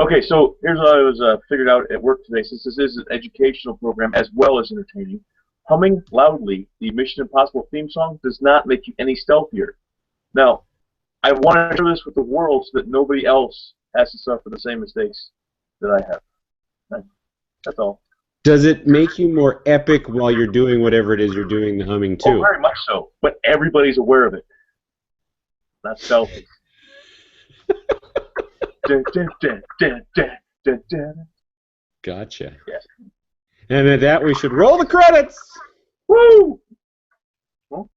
Okay, so here's what I was figured out at work today. Since this is an educational program as well as entertaining, humming loudly the Mission Impossible theme song does not make you any stealthier. Now, I want to share this with the world so that nobody else has to suffer the same mistakes that I have. That's all. Does it make you more epic while you're doing whatever it is you're doing the humming too? Oh, very much so. But everybody's aware of it. Not stealthy. Gotcha. Yes. And at that, we should roll the credits. Woo! Well,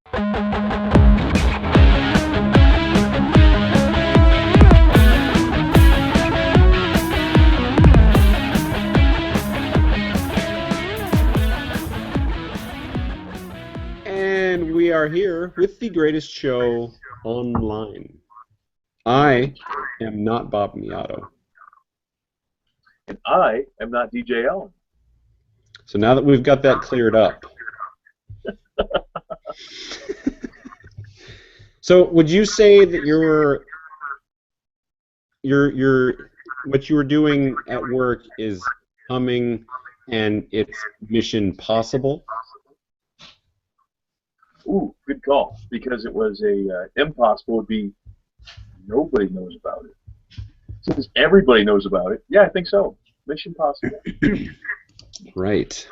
and we are here with the greatest show online. I am not Bob Miotto. and I am not DJ Allen. So now that we've got that cleared up. So would you say that what you were doing at work is humming and it's Mission Possible? Ooh, good call. Because it was a impossible would be nobody knows about it. Since everybody knows about it, yeah, I think so. Mission Possible. Right.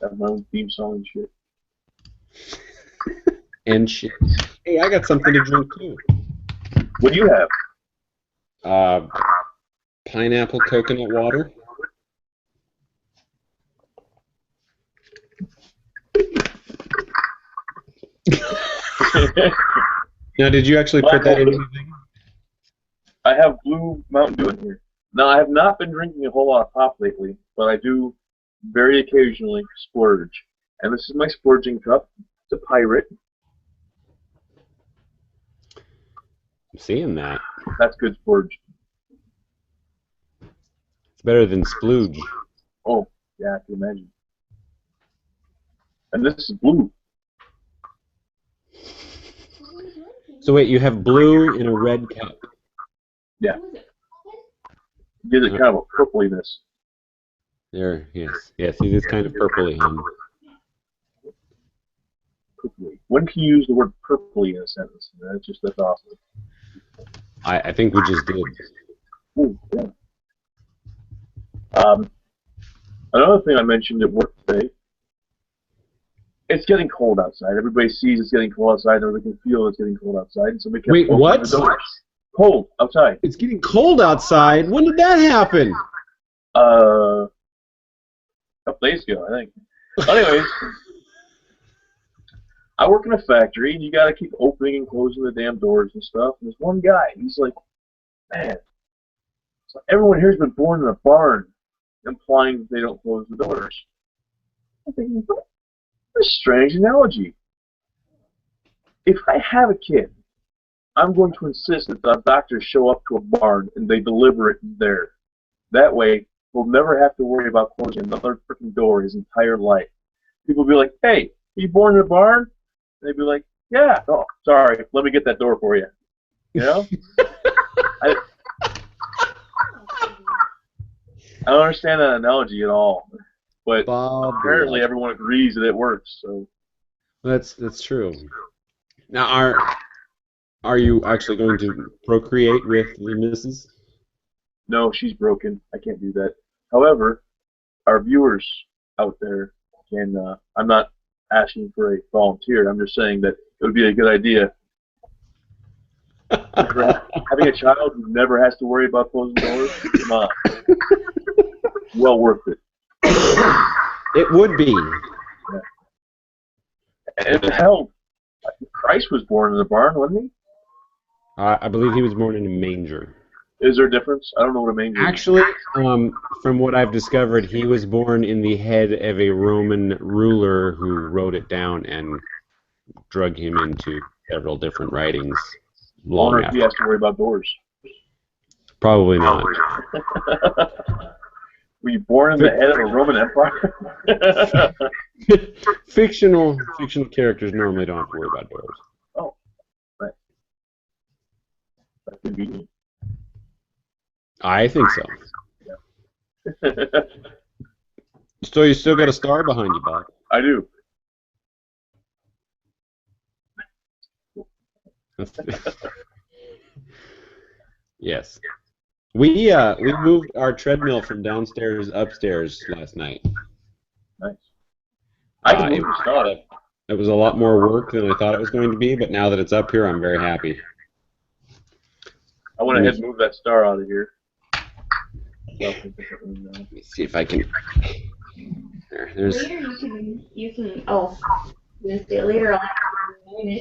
Have my own theme song and shit. And shit. Hey, I got something to drink too. What do you have? Pineapple coconut water. Now, did you actually put that in anything? I have Blue Mountain Dew in here. Now, I have not been drinking a whole lot of pop lately, but I do very occasionally splurge. And this is my splurging cup. It's a pirate. I'm seeing that. That's good splurge. It's better than splooge. Oh, yeah, I can imagine. And this is blue. So wait, you have blue in a red cup. Yeah. Gives it kind of a purpliness. There, yes. Yes, it is kind of purpley, hum. Purpley. When can you use the word purpley in a sentence? That's awesome. I think we just did. Ooh, yeah. Another thing I mentioned at work today, it's getting cold outside. Everybody sees it's getting cold outside, or they can feel it's getting cold outside. And so we kept Wait, what? the doors. Cold outside. It's getting cold outside? When did that happen? A couple days ago, I think. Anyways, I work in a factory, and you got to keep opening and closing the damn doors and stuff. And there's one guy, he's like, man, it's like everyone here's been born in a barn, implying that they don't close the doors. I'm thinking, what a strange analogy. If I have a kid, I'm going to insist that the doctors show up to a barn and they deliver it there. That way, we'll never have to worry about closing another freaking door his entire life. People will be like, hey, were you born in a barn? And they'd be like, yeah. Oh, sorry, let me get that door for you. You know? I don't understand that analogy at all. But apparently everyone agrees that it works. So that's true. Now, are you actually going to procreate with the missus? No, she's broken. I can't do that. However, our viewers out there can. I'm not asking for a volunteer. I'm just saying that it would be a good idea. Having a child who never has to worry about closing doors, come on. Well worth it. It would be. Yeah. And hell, Christ was born in a barn, wasn't he? I believe he was born in a manger. Is there a difference? I don't know what a manger is. Actually, from what I've discovered, he was born in the head of a Roman ruler who wrote it down and drug him into several different writings. I wonder if he has to worry about doors. Probably not. Were you born in the head of a Roman Empire? Fictional characters normally don't have to worry about doors. Oh, right. That's convenient. I think so. Yeah. So you still got a star behind you, Bob. I do. Yes. We moved our treadmill from downstairs upstairs last night. Nice. I can It move was the a lot star. of it was a lot more work than I thought it was going to be, but now that it's up here, I'm very happy. I went Let ahead me, and moved that star out of here. let me see if I can. There's. Later you can oh, I'm gonna say later I'll have to move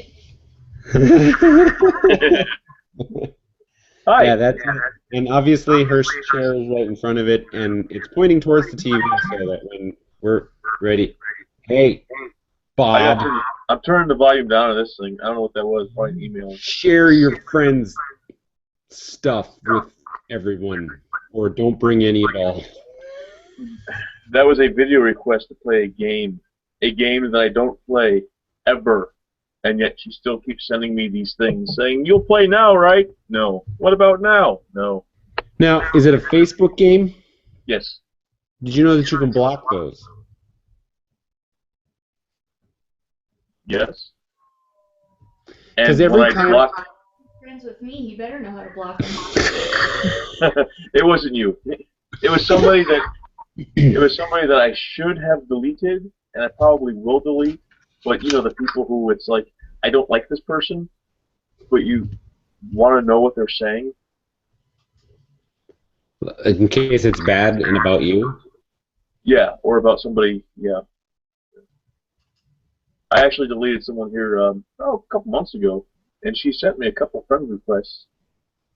it. Hi. Yeah, that's it. And obviously her chair is right in front of it, and it's pointing towards the TV so that when we're ready, hey, Bob, I'm turning the volume down on this thing. I don't know what that was. Probably an email. share your friends' stuff with everyone, or don't bring any at all. That was a video request to play a game that I don't play ever, and yet she still keeps sending me these things saying, "You'll play now, right?" No. What about now? No. Now, is it a Facebook game? Yes. Did you know that you can block those? Yes. Because And when every I time. blocked, Friends with me, he better know how to block them. it wasn't you. It was somebody that I should have deleted, and I probably will delete. But you know the people who it's like, I don't like this person, but you want to know what they're saying. In case it's bad and about you? Yeah, or about somebody. Yeah, I actually deleted someone here a couple months ago, and she sent me a couple friend requests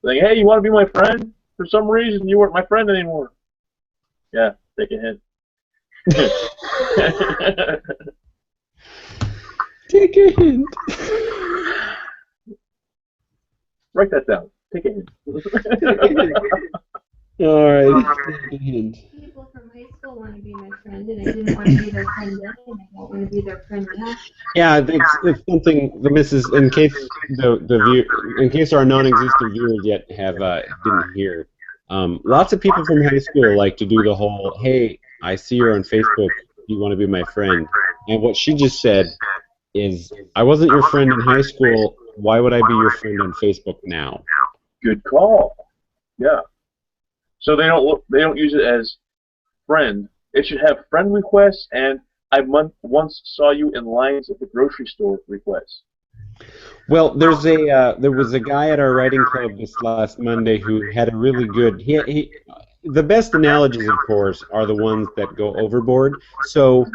saying, "Hey, you want to be my friend? For some reason, you weren't my friend anymore." Yeah, take a hint. Take a hint. Write that down. Take a hint. All right, take a hint. People from high school want to be my friend, and I didn't want to be their friend then, and I don't want to be their friend now. Yeah, it's something the missus, in case in case our non-existent viewers yet have didn't hear. Lots of people from high school like to do the whole, "Hey, I see you're on Facebook. Do you want to be my friend?" And what she just said is, "I wasn't your friend in high school. Why would I be your friend on Facebook now?" Good call. Yeah. So they don't use it as friend. It should have friend requests and once saw you in lines at the grocery store requests. Well, there was a guy at our writing club this last Monday who had a really good. The best analogies, of course, are the ones that go overboard. So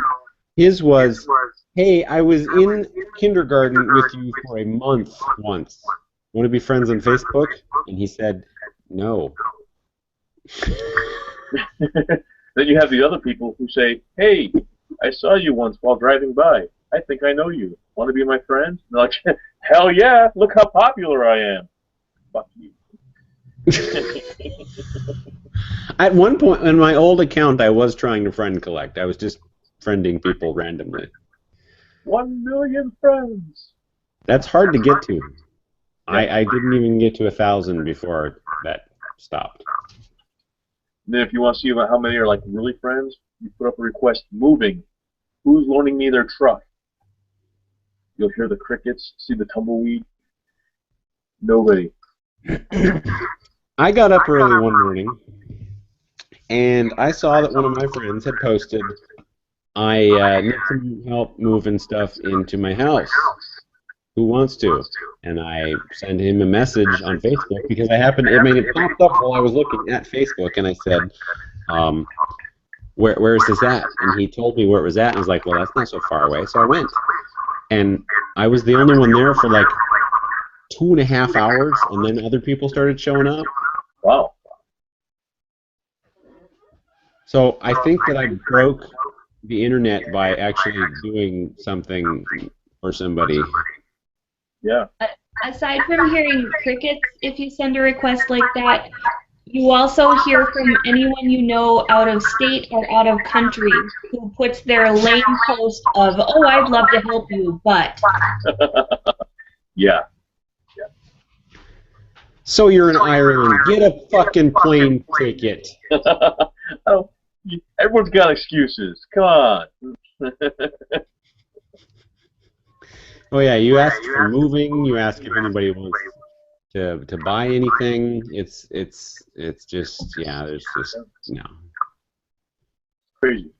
his was, "Hey, I was in kindergarten with you for a month once. Want to be friends on Facebook?" And he said, "No." Then you have the other people who say, "Hey, I saw you once while driving by. I think I know you. Want to be my friend?" And they're like, "Hell yeah! Look how popular I am." Fuck you. At one point in my old account, I was trying to friend collect. I was just friending people randomly. 1 million friends. That's hard to get to. I didn't even get to 1,000 before that stopped. And then if you want to see about how many are like really friends, you put up a request, "Moving. Who's loaning me their truck?" You'll hear the crickets, see the tumbleweed. Nobody. I got up early one morning, and I saw that one of my friends had posted, "I need some help moving stuff into my house. Who wants to?" And I sent him a message on Facebook because it popped up while I was looking at Facebook, and I said, where is this at? And he told me where it was at, and I was like, well, that's not so far away. So I went, and I was the only one there for like 2.5 hours, and then other people started showing up. Wow. So I think that I broke the internet by actually doing something for somebody. Yeah. Aside from hearing crickets, if you send a request like that, you also hear from anyone you know out of state or out of country who puts their lame post of, "Oh, I'd love to help you, but." Yeah. So you're in Ireland. Get a fucking plane ticket. Oh, everyone's got excuses. Come on. Oh yeah, you asked for moving. You ask if anybody wants to buy anything. It's just yeah. There's just no. Crazy.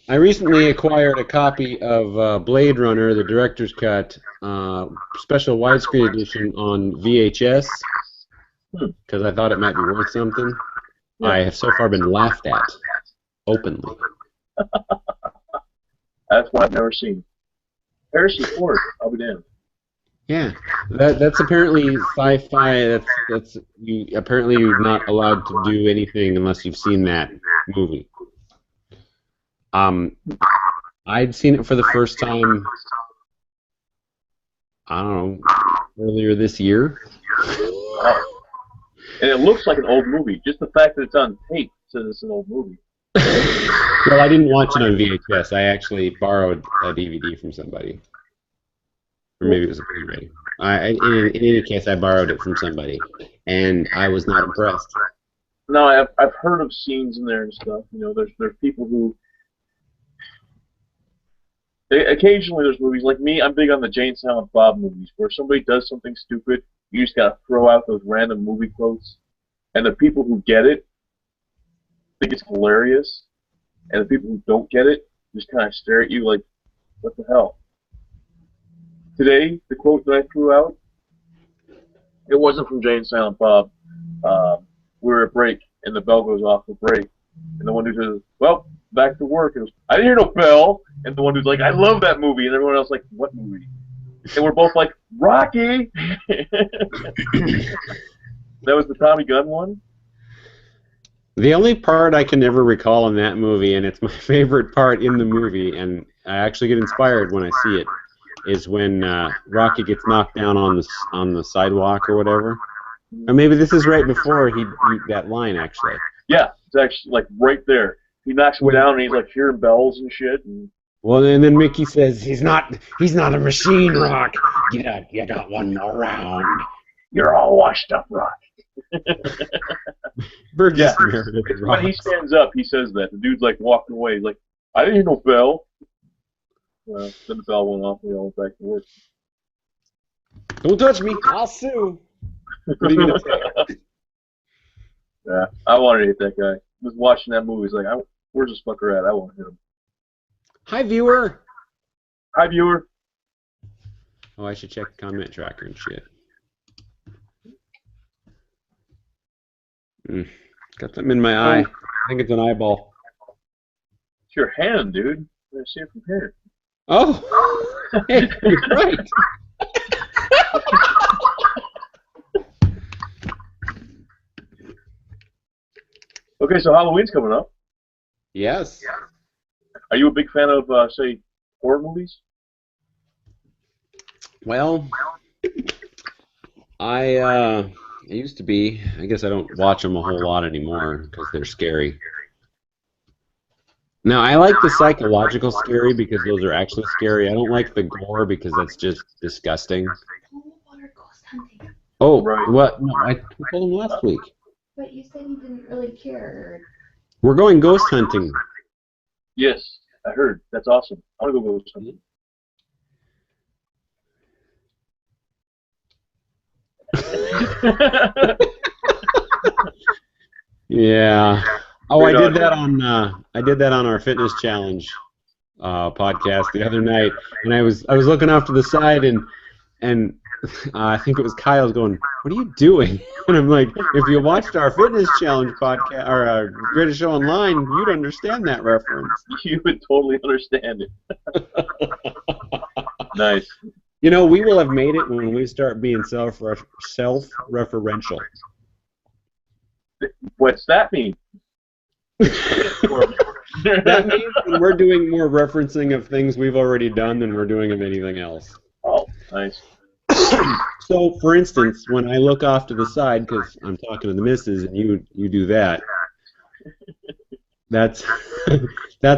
I recently acquired a copy of Blade Runner, the director's cut, special widescreen edition on VHS because I thought it might be worth something. Yeah. I have so far been laughed at openly. That's one I've never seen. Harrison Ford, I'll be damned. Yeah, that's apparently sci-fi. That's you. Apparently, you're not allowed to do anything unless you've seen that movie. I'd seen it for the first time. I don't know, earlier this year. Oh. And it looks like an old movie. Just the fact that it's on tape says it's an old movie. Well, I didn't watch it on VHS. I actually borrowed a DVD from somebody. Or maybe it was a Blu-ray. In any case, I borrowed it from somebody, and I was not impressed. No, I've heard of scenes in there and stuff. You know, there's people who... Occasionally there's movies, like me, I'm big on the Jay and Silent Bob movies, where somebody does something stupid, you just gotta throw out those random movie quotes, and the people who get it think it's hilarious, and the people who don't get it just kind of stare at you like, what the hell? Today, the quote that I threw out, it wasn't from Jay and Silent Bob. We were at break, and the bell goes off for break, and the one who says, well, back to work, and I didn't hear no bell, and the one who's like, I love that movie, and everyone else like, what movie? And we're both like, Rocky! That was the Tommy Gunn one? The only part I can never recall in that movie, and it's my favorite part in the movie, and I actually get inspired when I see it, is when Rocky gets knocked down on the sidewalk or whatever. Or maybe this is right before he that line, actually. Yeah, it's actually like right there. He knocks him down, and he's like hearing bells and shit. And... Well, and then Mickey says, he's not a machine, Rock. You got one more round. You're all washed up, Rock. Burgess Yeah. Meredith When he stands up, he says that. The dude's like walking away. He's like, I didn't hear no bell. Well, then the bell went off, and we all went back to work. Don't touch me. I'll sue. What are you going to say? Yeah, I wanted to hit that guy. I was watching that movie. He's like, where's this fucker at? I want to hit him. Hi, viewer. Hi, viewer. Oh, I should check the comment tracker and shit. Got something in my eye. I think it's an eyeball. It's your hand, dude. I see it from here. Oh! Hey, you're right. Okay, so Halloween's coming up. Yes. Are you a big fan of, say, horror movies? Well, I used to be. I guess I don't watch them a whole lot anymore because they're scary. Now, I like the psychological scary because those are actually scary. I don't like the gore because that's just disgusting. Oh, Right. what? No, I told him last week. But you said you didn't really care. We're going ghost hunting. Yes, I heard. That's awesome. I want to go something. Yeah. Oh, Great I did audio. that on our fitness challenge podcast the other night, and I was looking off to the side, and I think it was Kyle's going, "What are you doing?" And I'm like, "If you watched our fitness challenge podcast or our Greatest Show Online, you'd understand that reference." You would totally understand it. Nice. You know, we will have made it when we start being self-referential. What's that mean? That means when we're doing more referencing of things we've already done than we're doing of anything else. Oh, nice. So, for instance, when I look off to the side, because I'm talking to the missus, and you do that, that's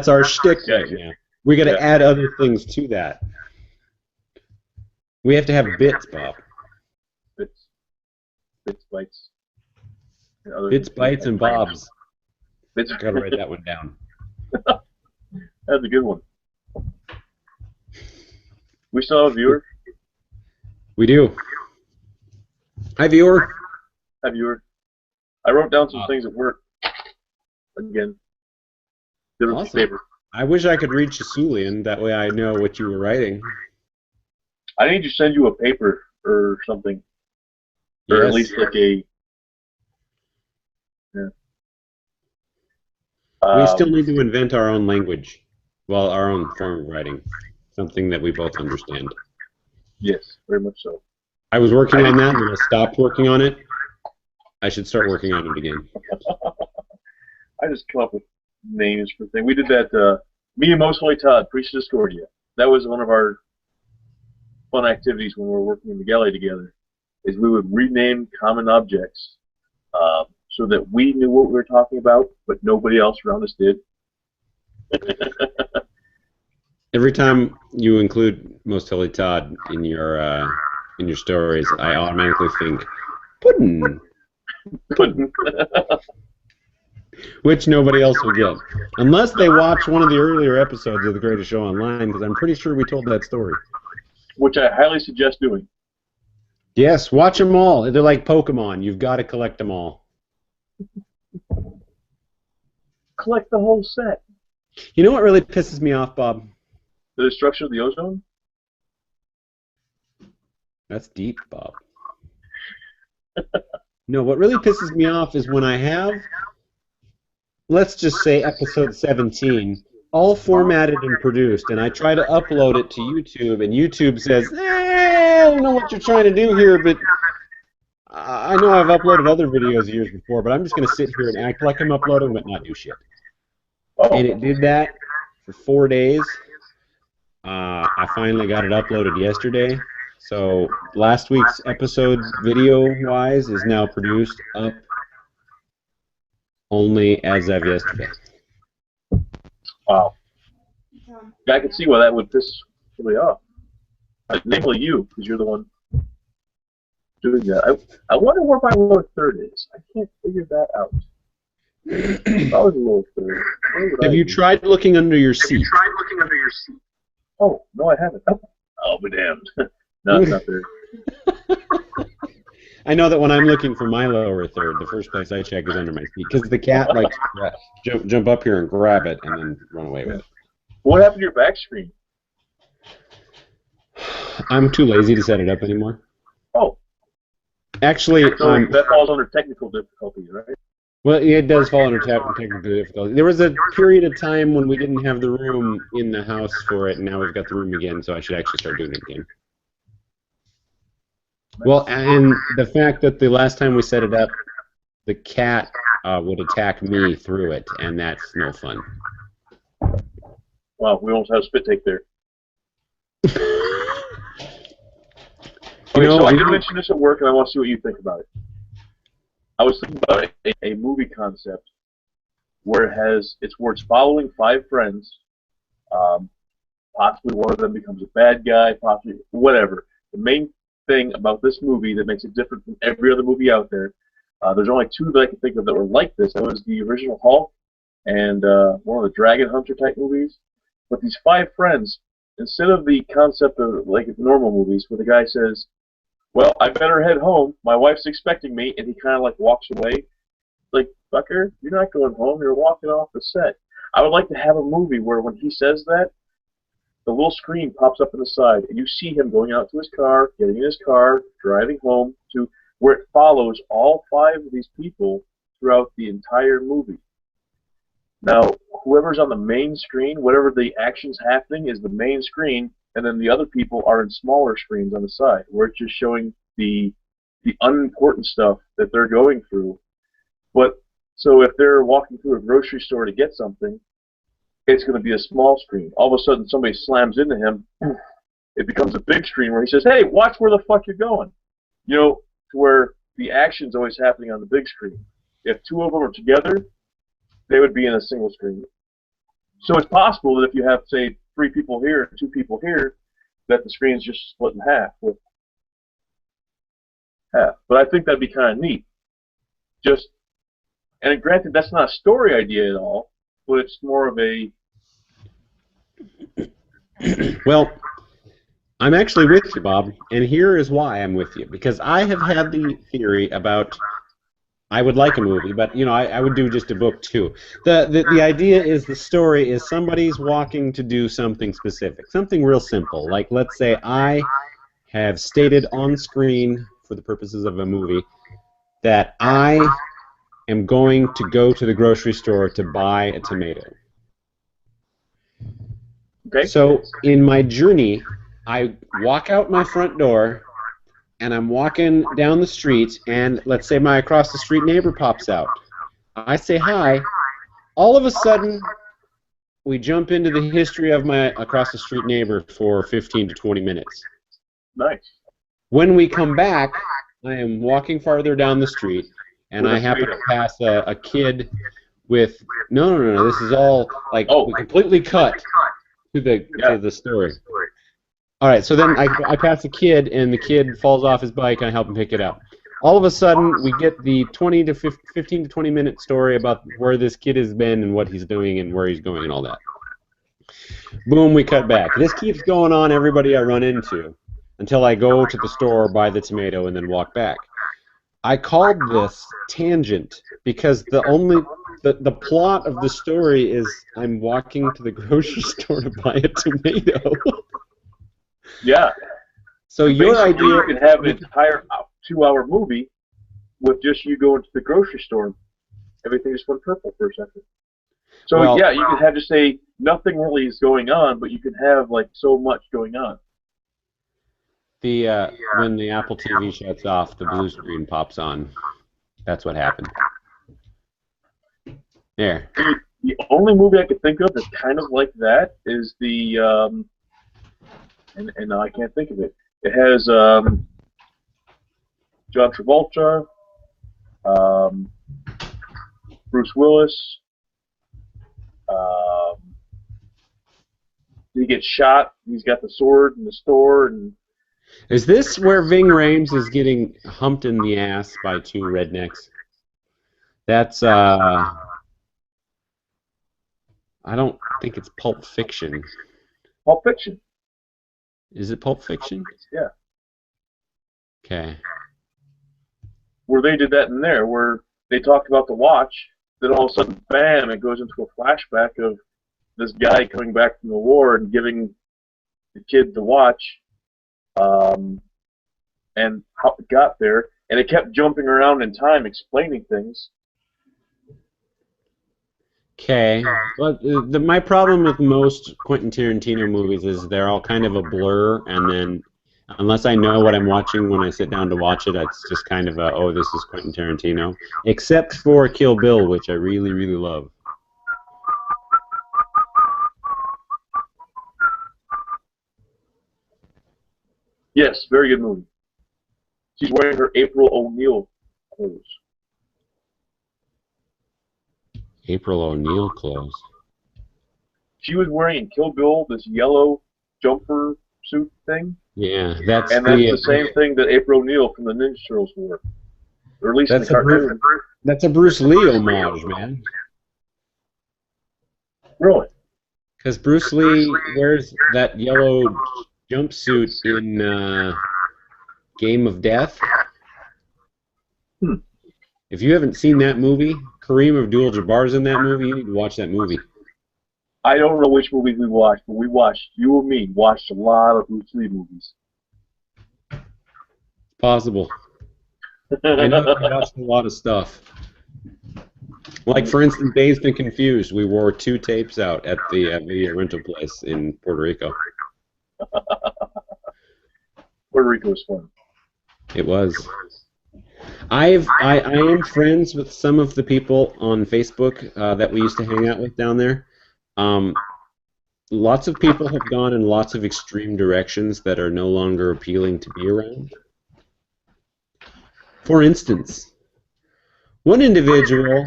our shtick right now. We got to add other things to that. We have to have bits, Bob. Bits, Bytes, and other Bits, things Bytes, like and Bobs. Bits. Gotta write that one down. That's a good one. We still have a viewer. We do. Hi, viewer. Hi, viewer. I wrote down some things at work. Again, different Awesome. paper. I wish I could reach Asulian. That way I know what you were writing. I need to send you a paper or something, or at least like a. Yeah. We still need to invent our own language. Well, our own form of writing. Something that we both understand. Yes, very much so. I was working on that, and then I stopped working on it. I should start working on it again. I just come up with names for things. We did that. Me and Most Holy Todd, Priest of Discordia. That was one of our fun activities when we were working in the galley together. Is we would rename common objects so that we knew what we were talking about, but nobody else around us did. Every time you include Most Holy Todd in your stories, I automatically think pudding, which nobody else will get, unless they watch one of the earlier episodes of The Greatest Show Online, because I'm pretty sure we told that story. Which I highly suggest doing. Yes, watch them all. They're like Pokemon. You've got to collect them all. Collect the whole set. You know what really pisses me off, Bob? The destruction of the ozone? That's deep, Bob. No, what really pisses me off is when I have, let's just say episode 17, all formatted and produced, and I try to upload it to YouTube, and YouTube says, I don't know what you're trying to do here, but I know I've uploaded other videos years before, but I'm just going to sit here and act like I'm uploading but not do shit. Oh. And it did that for 4 days. I finally got it uploaded yesterday. So last week's episode, video-wise, is now produced up only as of yesterday. Wow. Yeah, I can see why that would piss somebody off. Namely you, because you're the one doing that. I wonder where my lower third is. I can't figure that out. If I was a lower third, where would Have I you be? tried looking under your seat? Oh, no, I haven't. Oh, be damned. No, it's not there. I know that when I'm looking for my lower third, the first place I check is under my seat, because the cat likes to jump up here and grab it and then run away with it. What happened to your back screen? I'm too lazy to set it up anymore. Oh, Actually, so that falls under technical difficulties, right? well, it does fall under technical difficulty. There was a period of time when we didn't have the room in the house for it, and now we've got the room again, so I should actually start doing it again. Well, and the fact that the last time we set it up, the cat would attack me through it, and that's no fun. Wow, we almost had a spit take there. You know, so I did mention this at work, and I want to see what you think about it. I was thinking about a movie concept where it's following 5 friends. Possibly one of them becomes a bad guy, possibly whatever. The main thing about this movie that makes it different from every other movie out there, there's only 2 that I can think of that were like this. That was the original Hulk and one of the Dragon Hunter type movies. But these 5 friends, instead of the concept of like normal movies where the guy says, well, I better head home, my wife's expecting me, and he kind of like walks away, like, fucker, you're not going home, you're walking off the set. I would like to have a movie where when he says that, the little screen pops up on the side, and you see him going out to his car, getting in his car, driving home, to where it follows all 5 of these people throughout the entire movie. Now, whoever's on the main screen, whatever the action's happening is the main screen, and then the other people are in smaller screens on the side, where it's just showing the unimportant stuff that they're going through. But so if they're walking through a grocery store to get something, it's going to be a small screen. All of a sudden, somebody slams into him. It becomes a big screen where he says, "Hey, watch where the fuck you're going." You know, to where the action's always happening on the big screen. If 2 of them are together, they would be in a single screen. So it's possible that if you have, say, 3 people here and 2 people here, that the screen's just split in half. have. But I think that'd be kind of neat. Just, and granted, that's not a story idea at all, but it's more of a, Well, I'm actually with you, Bob, and here is why I'm with you. Because I have had the theory about I would like a movie, but I would do just a book too. The idea is the story is somebody's walking to do something specific, something real simple. Like let's say I have stated on screen for the purposes of a movie that I am going to go to the grocery store to buy a tomato. okay? So in my journey, I walk out my front door, and I'm walking down the street, and let's say my across the street neighbor pops out. I say hi. All of a sudden, we jump into the history of my across the street neighbor for 15 to 20 minutes. Nice. When we come back, I am walking farther down the street, and With a I happen to tomato. pass a kid with no. This is all like Oh. we completely cut to the story. All right, so then I pass a kid, and the kid falls off his bike, and I help him pick it up. All of a sudden, we get the 15 to 20 minute story about where this kid has been and what he's doing and where he's going and all that. Boom, we cut back. This keeps going on everybody I run into until I go to the store, buy the tomato, and then walk back. I called this tangent because the plot of the story is I'm walking to the grocery store to buy a tomato. Yeah. So your Basically, idea, you can have an entire 2-hour movie with just you going to the grocery store. Everything just went purple for a second. So Well- yeah, you can have just say nothing really is going on, but you can have like so much going on. when the Apple TV shuts off, the blue screen pops on. That's what happened. There. The only movie I could think of that's kind of like that is the and I can't think of it. It has John Travolta, Bruce Willis. He gets shot. He's got the sword in the store, and Is this where Ving Rhames is getting humped in the ass by two rednecks? That's I don't think it's Pulp Fiction. Pulp Fiction. Is it Pulp Fiction? Yeah, Okay. where they did that in there, where they talked about the watch. Then all of a sudden, bam! It goes into a flashback of this guy coming back from the war and giving the kid the watch, and how it got there. And it kept jumping around in time, explaining things. Okay. But my problem with most Quentin Tarantino movies is they're all kind of a blur, and then unless I know what I'm watching when I sit down to watch it, it's just kind of a, oh, this is Quentin Tarantino. Except for Kill Bill, which I really, really love. Yes, very good movie. She's wearing her April O'Neil clothes. April O'Neil clothes. She was wearing in Kill Bill this yellow jumper suit thing, Yeah, that's and that's the same thing that April O'Neil from the Ninja Turtles wore, or at least in the That's a cartoon. That's a Bruce Lee homage, man. Really? Because Bruce Lee wears that yellow jumpsuit in Game of Death. Hmm. If you haven't seen that movie, Kareem Abdul-Jabbar's in that movie. You need to watch that movie. I don't know which movies we watched, but we watched, you and me, watched a lot of Bruce Lee movies. Possible. I know we watched a lot of stuff. Like, for instance, Dazed and Confused. We wore 2 tapes out at the video rental place in Puerto Rico. Puerto Rico was fun. It was. I am friends with some of the people on Facebook that we used to hang out with down there. Lots of people have gone in lots of extreme directions that are no longer appealing to be around. For instance, one individual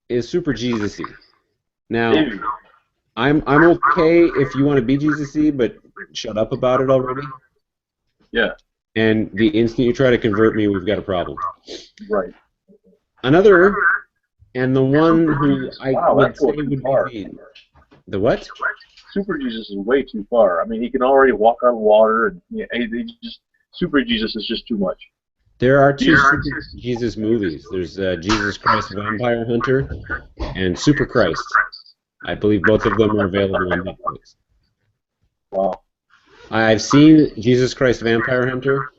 is super Jesus-y. Now, Maybe. I'm okay if you want to be Jesus-y, but shut up about it already. Yeah. And the instant you try to convert me, we've got a problem. Right. Another, and the one who I Wow, would that's say going too would far. be the what? Super Jesus is way too far. I mean, he can already walk on water, and Super Jesus is just too much. There are two Super Jesus movies. There's Jesus Christ Vampire Hunter and Super Christ. I believe both of them are available on Netflix. Wow. I've seen Jesus Christ Vampire Hunter.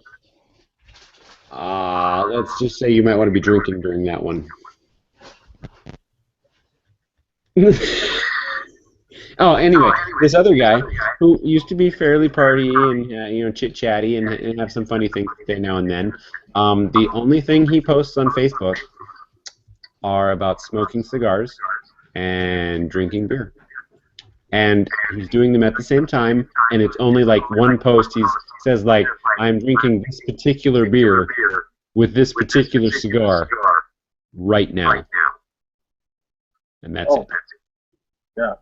Let's just say you might want to be drinking during that one. Oh, anyway, this other guy who used to be fairly party and chit-chatty and have some funny things to say now and then. The only thing he posts on Facebook are about smoking cigars and drinking beer. And he's doing them at the same time, and it's only like one post. He says like, "I'm drinking this particular beer with this particular cigar right now," and that's it. Yeah.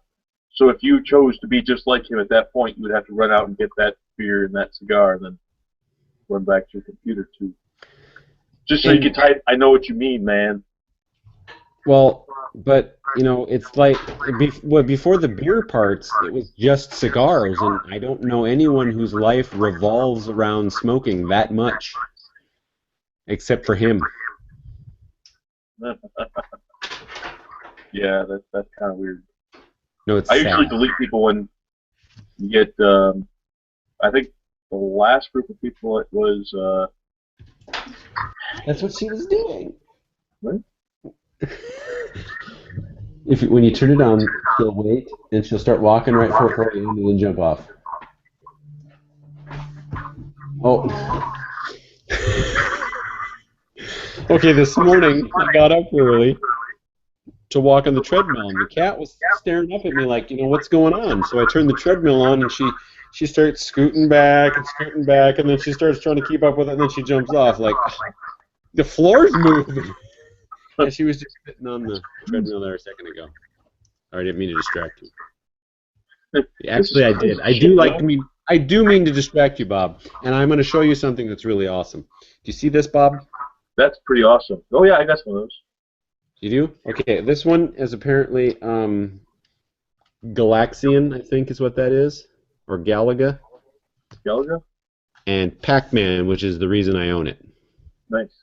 So if you chose to be just like him at that point, you would have to run out and get that beer and that cigar, and then run back to your computer too. Just so you can type, "I know what you mean, man." Well, but it's like before the beer parts, it was just cigars, and I don't know anyone whose life revolves around smoking that much, except for him. Yeah, that's kind of weird. No, it's I sad. usually delete people when you get. I think the last group of people it was. That's what she was doing. What? When you turn it on, she'll wait, and she'll start walking right for you, and then jump off. Oh. Okay, this morning I got up early to walk on the treadmill, and the cat was staring up at me like, what's going on? So I turned the treadmill on, and she starts scooting back, and then she starts trying to keep up with it, and then she jumps off like, the floor's moving. And she was just sitting on the treadmill there a second ago. I didn't mean to distract you. Actually, I did. I do mean to distract you, Bob. And I'm going to show you something that's really awesome. Do you see this, Bob? That's pretty awesome. Oh yeah, I got some of those. You do? Okay, this one is apparently Galaxian, I think is what that is, or Galaga. Galaga? And Pac-Man, which is the reason I own it. Nice.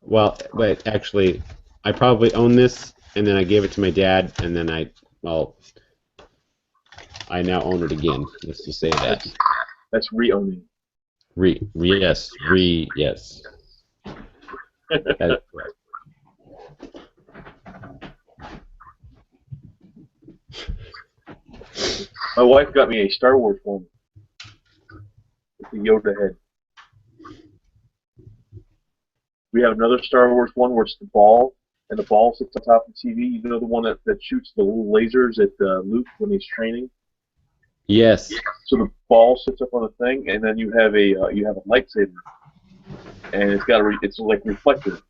Well, but actually, I probably own this, and then I gave it to my dad, and then I now own it again. Let's just say that. That's re-owning. Yes. That is correct. My wife got me a Star Wars one with the Yoda head. We have another Star Wars one where it's the ball, and the ball sits on top of the TV. You know the one that shoots the little lasers at Luke when he's training? Yes. So the ball sits up on the thing, and then you have a lightsaber, and it's like reflective.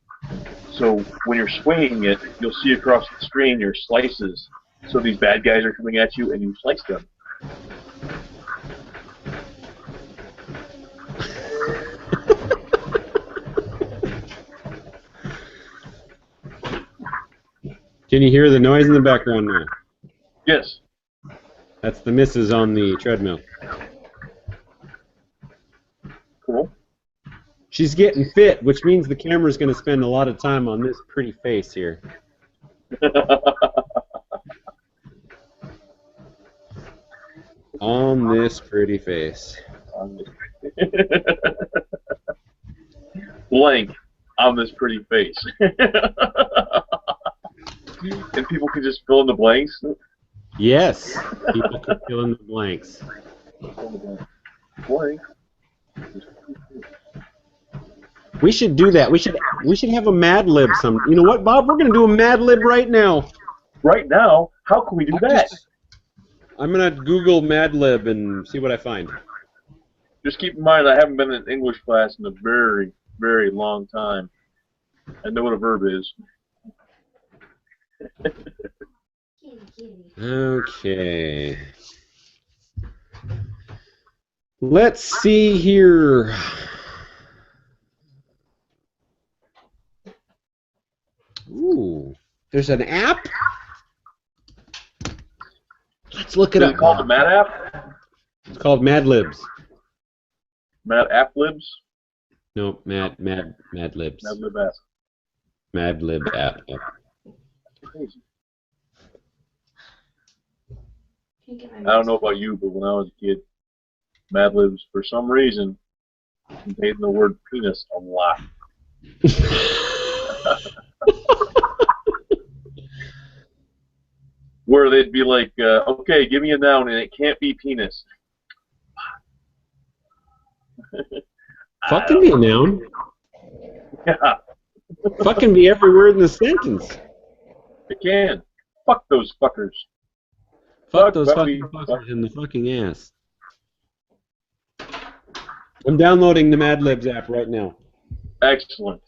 So when you're swinging it, you'll see across the screen your slices. So these bad guys are coming at you, and you slice them. Can you hear the noise in the background now? Yes. That's the missus on the treadmill. Cool. She's getting fit, which means the camera's going to spend a lot of time on this pretty face here. On this pretty face. Blank on this pretty face. And people can just fill in the blanks? Yes, people can fill in the blanks. Blank. We should do that. We should have a Mad Lib some. You know what, Bob? We're going to do a Mad Lib right now. Right now? How can we do that? I'm going to Google Mad Lib and see what I find. Just keep in mind I haven't been in English class in a very, very long time. I know what a verb is. Okay. Let's see here. Ooh, there's an app? Let's look it Is up. it called the Mad App? It's called Mad Libs. Mad App Libs? No, Mad Libs. Mad Lib App. Mad Lib app. Yep. Crazy. Can't get my I don't know about you, but when I was a kid, Mad Libs, for some reason, contained the word penis a lot. Where they'd be like, okay, give me a noun, and it can't be penis. Fuck can be a noun. Yeah, Fuck can be every word in the sentence. it can. Fuck those fuckers. Fuck those puppy, fucking fuckers in the fucking ass. I'm downloading the Mad Libs app right now. Excellent.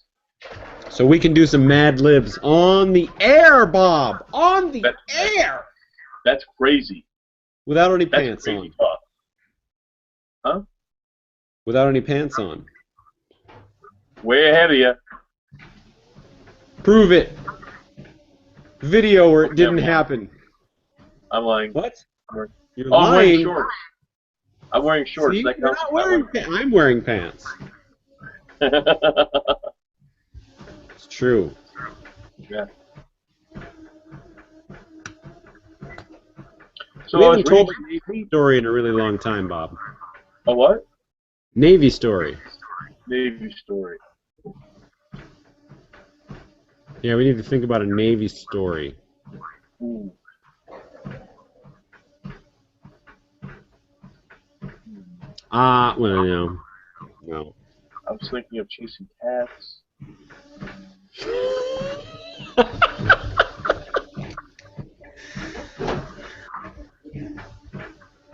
So we can do some Mad Libs on the air, Bob! On the air! That's crazy. Without any That's pants crazy on. talk. Huh? Without any pants on. Way ahead of you. Prove it. Video where it Okay, didn't I'm lying. happen. I'm lying. What? You're Oh, I'm wearing lying. shorts. I'm wearing shorts. See, That you're counts. not wearing I'm wearing pants. It's true. Yeah. So We I was haven't told reading a Navy story in a really long time, Bob. a what? Navy story. Navy story. Yeah, we need to think about a Navy story. Ooh. Well, no. No. I was thinking of chasing cats.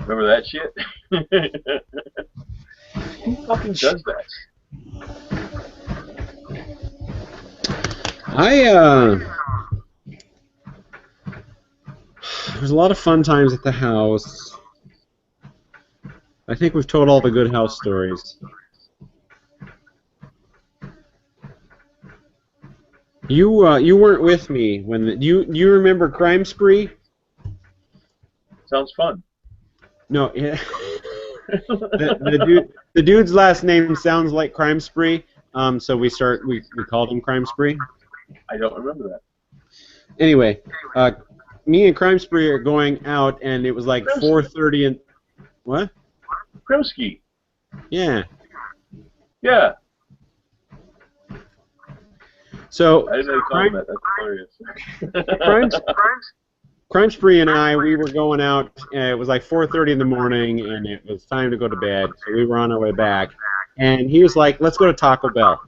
Remember that shit? Who fucking does that? There's a lot of fun times at the house. I think we've told all the good house stories. You weren't with me when you remember Crime Spree? Sounds fun. No, yeah. the dude's last name sounds like Crime Spree, so we called him Crime Spree. I don't remember that. Anyway, me and Crime Spree are going out, and it was like 4:30 and what? Krimsky. Yeah. Yeah. So I didn't know you called him that. That's hilarious. Crime Spree and I, we were going out. It was like 4:30 in the morning, and it was time to go to bed. So we were on our way back, and he was like, "Let's go to Taco Bell."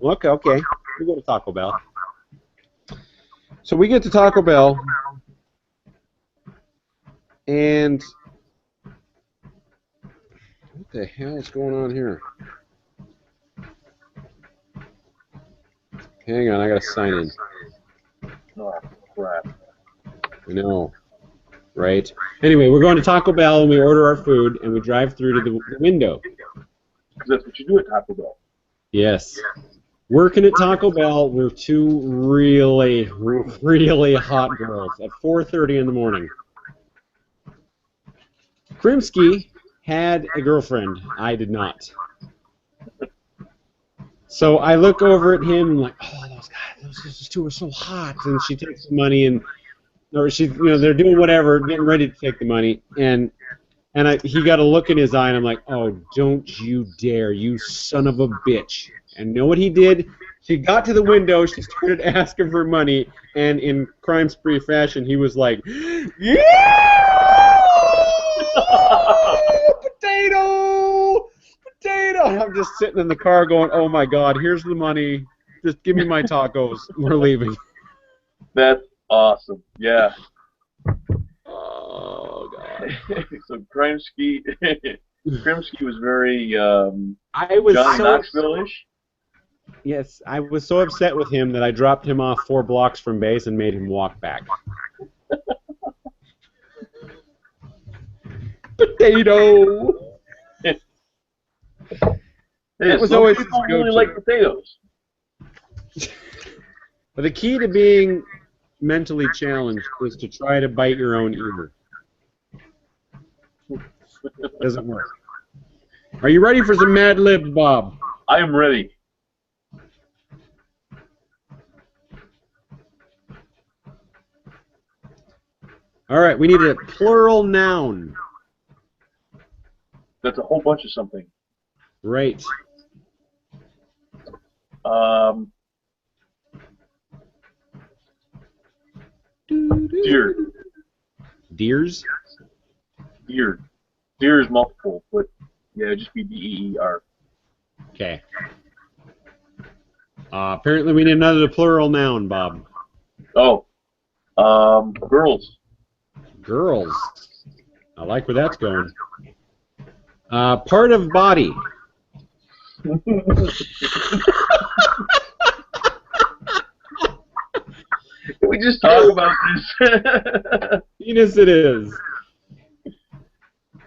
Okay, we go to Taco Bell. So we get to Taco Bell, and what the hell is going on here? Hang on, I gotta sign in. Oh, crap. I know, right? Anyway, we're going to Taco Bell, and we order our food, and we drive through to the window. Because that's what you do at Taco Bell. Yes. Working at Taco Bell, we're two really, really hot girls at 4:30 in the morning. Krimsky had a girlfriend. I did not. So I look over at him and I'm like, oh, those two are so hot. And she takes the money or they're doing whatever, getting ready to take the money. And he got a look in his eye, and I'm like, oh, don't you dare, you son of a bitch. And you know what he did? She got to the window, she started asking for money, and in Crime Spree fashion, he was like, yeah! Potato! Potato! And I'm just sitting in the car going, oh my God, here's the money. Just give me my tacos. We're leaving. That's awesome. Yeah. Oh, God. So Krimsky was very I was Johnny so Knoxville-ish. Yes, I was so upset with him that I dropped him off 4 blocks from base and made him walk back. Potato! Hey, That was some always people his really go-to. like potatoes. But the key to being mentally challenged is to try to bite your own ear. Doesn't work. Are you ready for some Mad Libs, Bob? I am ready. All right, we need a plural noun. That's a whole bunch of something. Right. Deer. Deers? Deer. Deer is multiple, but yeah, it'd just be D-E-E-R. Okay. Apparently we need another plural noun, Bob. Oh. Girls. Girls. I like where that's going. Part of body. Can we just talk about this? Penis it is.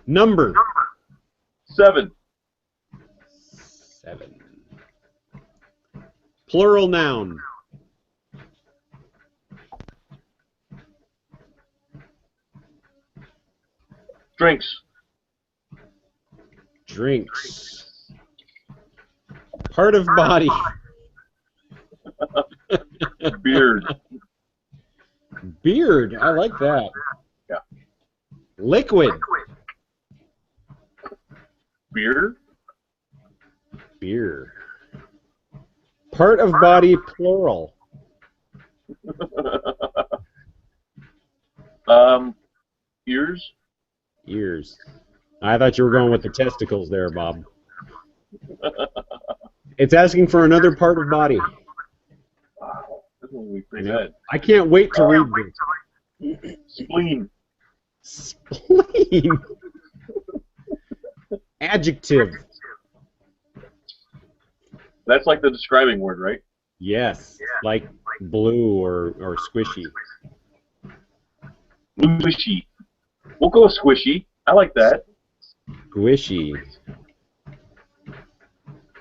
Number. 7. 7. Plural noun. Drinks. Drinks. Part of body. Beard. Beard. I like that. Yeah. Liquid. Beer. Beer. Part of body, plural. Ears. Ears. I thought you were going with the testicles there, Bob. It's asking for another part of body. Wow, this one will be pretty good. I can't wait to read this. Spleen. Spleen. Adjective. That's like the describing word, right? Yes, like blue or squishy. Squishy. We'll go squishy. I like that. Squishy.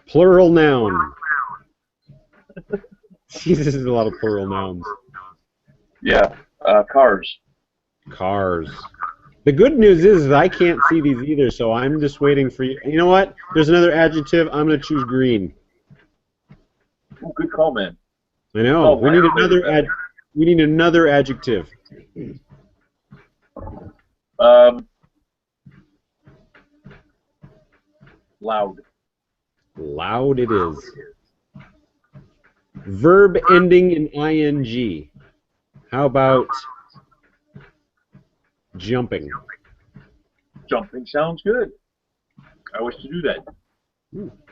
Plural noun. Jesus, this is a lot of plural nouns. Yeah. Cars. Cars. The good news is I can't see these either, so I'm just waiting for you. You know what? There's another adjective. I'm going to choose green. Ooh, good call, man. I know. Oh, we need another adjective. Loud. Loud it is. Verb ending in ing. How about jumping? Jumping sounds good. I wish to do that.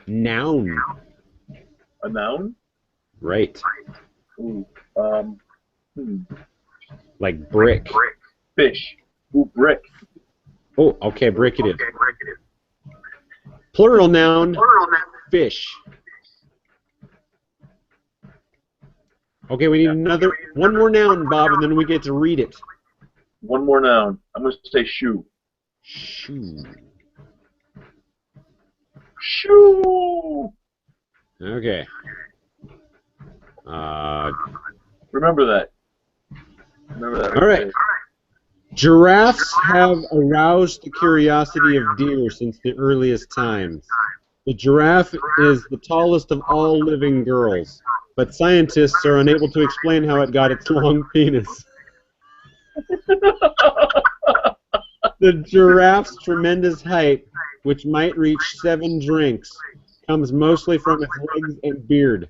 Noun. A noun? Right. Ooh. Like brick. Fish. Ooh, brick. Oh, okay, brick it is. Plural noun, fish. Okay, we need one more noun, Bob, and then we get to read it. One more noun. I'm going to say shoe. Shoe. Shoe! Okay. Remember that. Remember that. All right. Giraffes have aroused the curiosity of deer since the earliest times. The giraffe is the tallest of all living girls, but scientists are unable to explain how it got its long penis. The giraffe's tremendous height, which might reach 7 drinks, comes mostly from its legs and beard.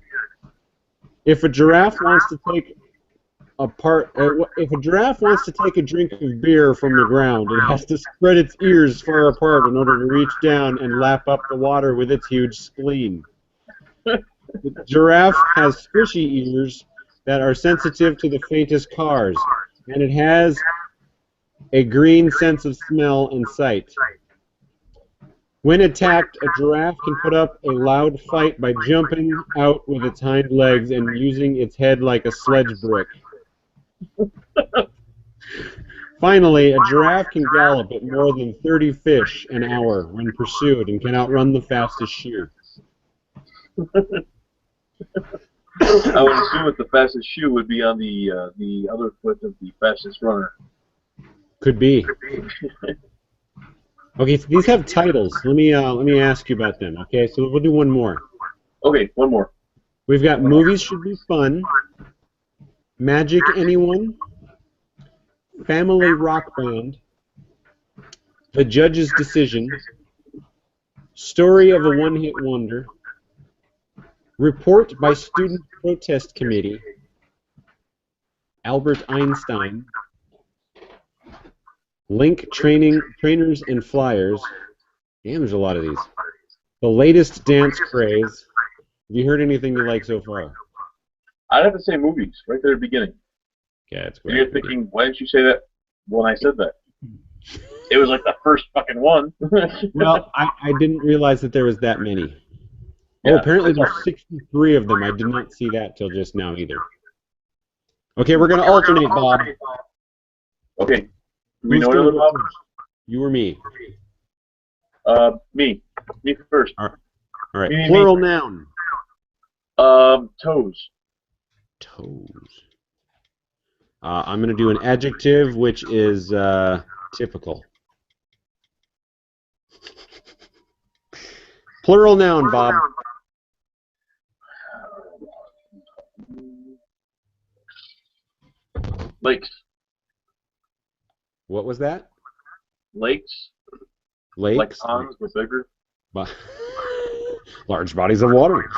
If a giraffe wants to take a drink of beer from the ground, it has to spread its ears far apart in order to reach down and lap up the water with its huge spleen. The giraffe has squishy ears that are sensitive to the faintest cars, and it has a green sense of smell and sight. When attacked, a giraffe can put up a loud fight by jumping out with its hind legs and using its head like a sledge brick. Finally, a giraffe can gallop at more than 30 fish an hour when pursued and can outrun the fastest sheep. I would assume that the fastest shoe would be on the other foot of the fastest runner. Could be. Okay, so these have titles. Let me ask you about them. Okay, so we'll do one more. Okay, one more. We've got Movies Should Be Fun, Magic Anyone, Family Rock Band, The Judge's Decision, Story of a One-Hit Wonder, Report by Student Protest Committee, Albert Einstein, Link Trainers and Flyers. Damn, there's a lot of these. The Latest Dance Craze. Have you heard anything you like so far? I'd have to say movies, right there at the beginning. Yeah, it's great. You're thinking, why didn't you say that when I said that? It was like the first fucking one. Well, I didn't realize that there was that many. Yeah. Oh, apparently there's 63 of them. I did not see that till just now either. Okay, we're going to alternate, Bob. Okay. Do we Who's know gonna another go Bob? first? You or me? Me. Me first. All right. Me. Plural noun. Toes. Toes. I'm going to do an adjective, which is typical. Plural noun, Bob. Lakes. What was that? Lakes. Lakes? Like ponds, but bigger. Large bodies of water.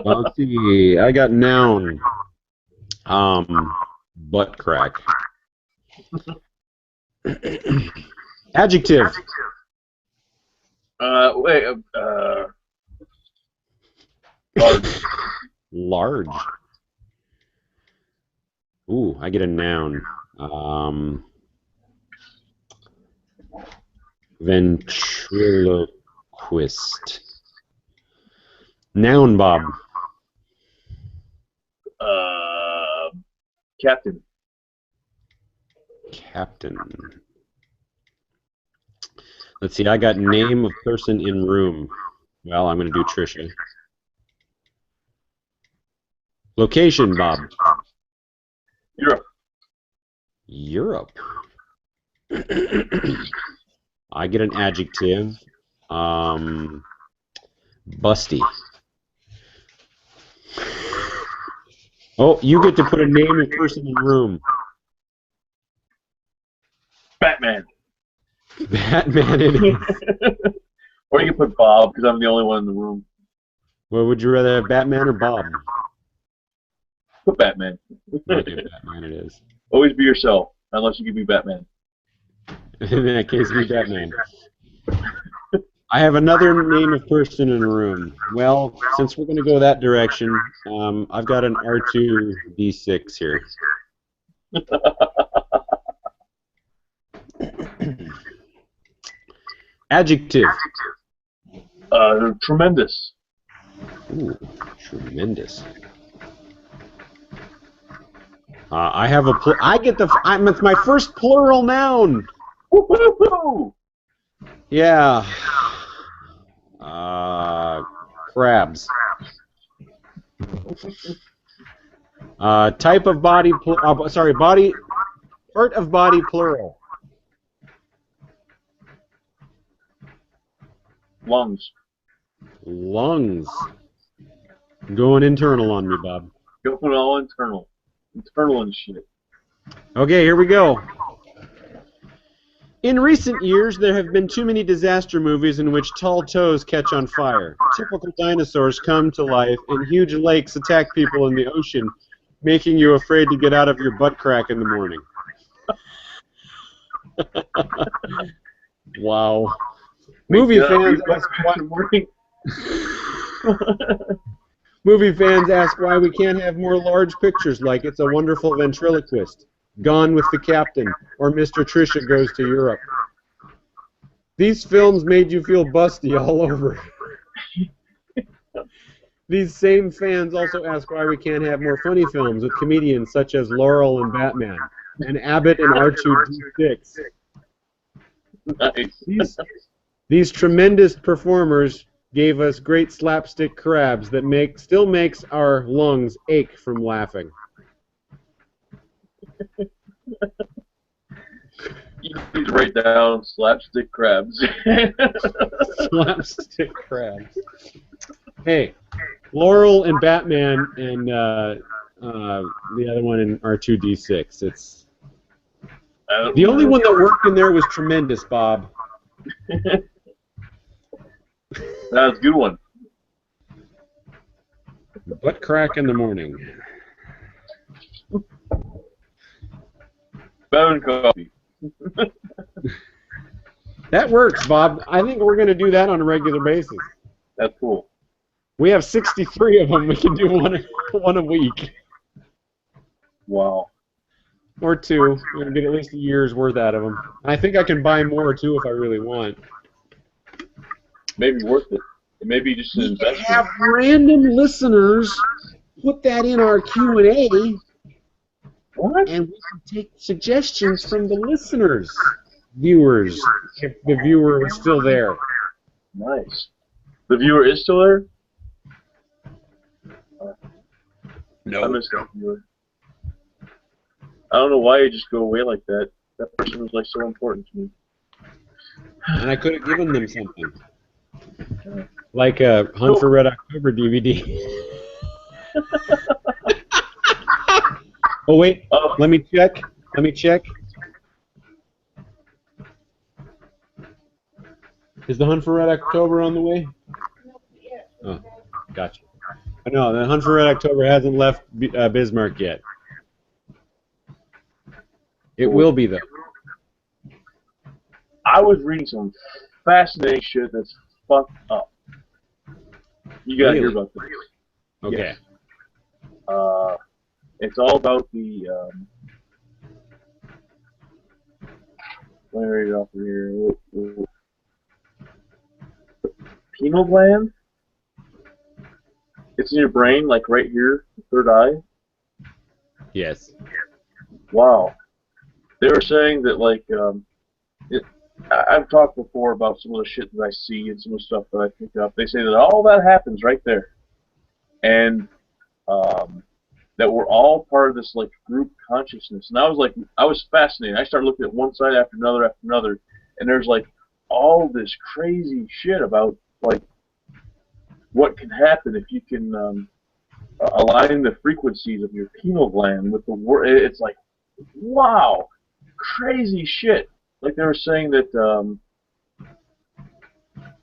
Let's see. I got noun. Butt crack. Adjective. Wait. Large. Large. Ooh, I get a noun. Ventriloquist. Noun, Bob. Captain. Captain. Let's see, I got name of person in room. Well, I'm going to do Trisha. Location, Bob. Europe. Europe. I get an adjective. Busty. Oh, you get to put a name of person in room. Batman. Batman it is. Or you can put Bob, because I'm the only one in the room. Well, would you rather have Batman or Bob? Put Batman. Okay, Batman it is. Always be yourself, unless you can be Batman. In that case, be Batman. I have another name of person in a room. Well, since we're going to go that direction, I've got an R2D6 here. Adjective. Tremendous. Ooh, tremendous. I have a. It's my first plural noun. Woo-hoo-hoo! Yeah. Crabs. Type of body. Body. Part of body plural. Lungs. Lungs. Going internal on me, Bob. Going all internal. Internal and shit. Okay, here we go. In recent years, there have been too many disaster movies in which tall toes catch on fire, typical dinosaurs come to life, and huge lakes attack people in the ocean, making you afraid to get out of your butt crack in the morning. Wow. Movie fans ask why we can't have more large pictures like It's a Wonderful Ventriloquist, Gone with the Captain, or Mr. Trisha Goes to Europe. These films made you feel busty all over. These same fans also ask why we can't have more funny films with comedians such as Laurel and Batman, and Abbott and R2D6. Nice. These tremendous performers gave us great slapstick crabs that still makes our lungs ache from laughing. You need to write down slapstick crabs. Slapstick crabs. Hey, Laurel and Batman and the other one in R2D6. It's the only one that worked in there was Tremendous, Bob. That was a good one. Butt crack in the morning. Better than coffee. That works, Bob. I think we're going to do that on a regular basis. That's cool. We have 63 of them. We can do one a week. Wow. Or two. We're going to get at least a year's worth out of them. I think I can buy more, too, if I really want. Maybe worth it. It may be just an investment. Have random listeners put that in our Q&A. What? And we can take suggestions from the listeners, viewers, if the viewer is still there. Nice. The viewer is still there? No. I missed that viewer. I don't know why you just go away like that. That person was like so important to me. And I could have given them something. Like a Hunt for Red October DVD. Oh, wait. Let me check. Is the Hunt for Red October on the way? Oh, gotcha. No, the Hunt for Red October hasn't left Bismarck yet. It will be, though. I was reading some fascinating shit that's fucked up. You gotta hear about this. Okay. Yes. It's all about the let me read it off of here. Pineal gland. It's in your brain, like right here, the third eye. Yes. Wow. They were saying that, like, I've talked before about some of the shit that I see and some of the stuff that I pick up. They say that all that happens right there, and that we're all part of this like group consciousness. And I was fascinated. I started looking at one side after another, and there's like all this crazy shit about like what can happen if you can align the frequencies of your pineal gland with the word. It's like, wow, crazy shit. Like they were saying that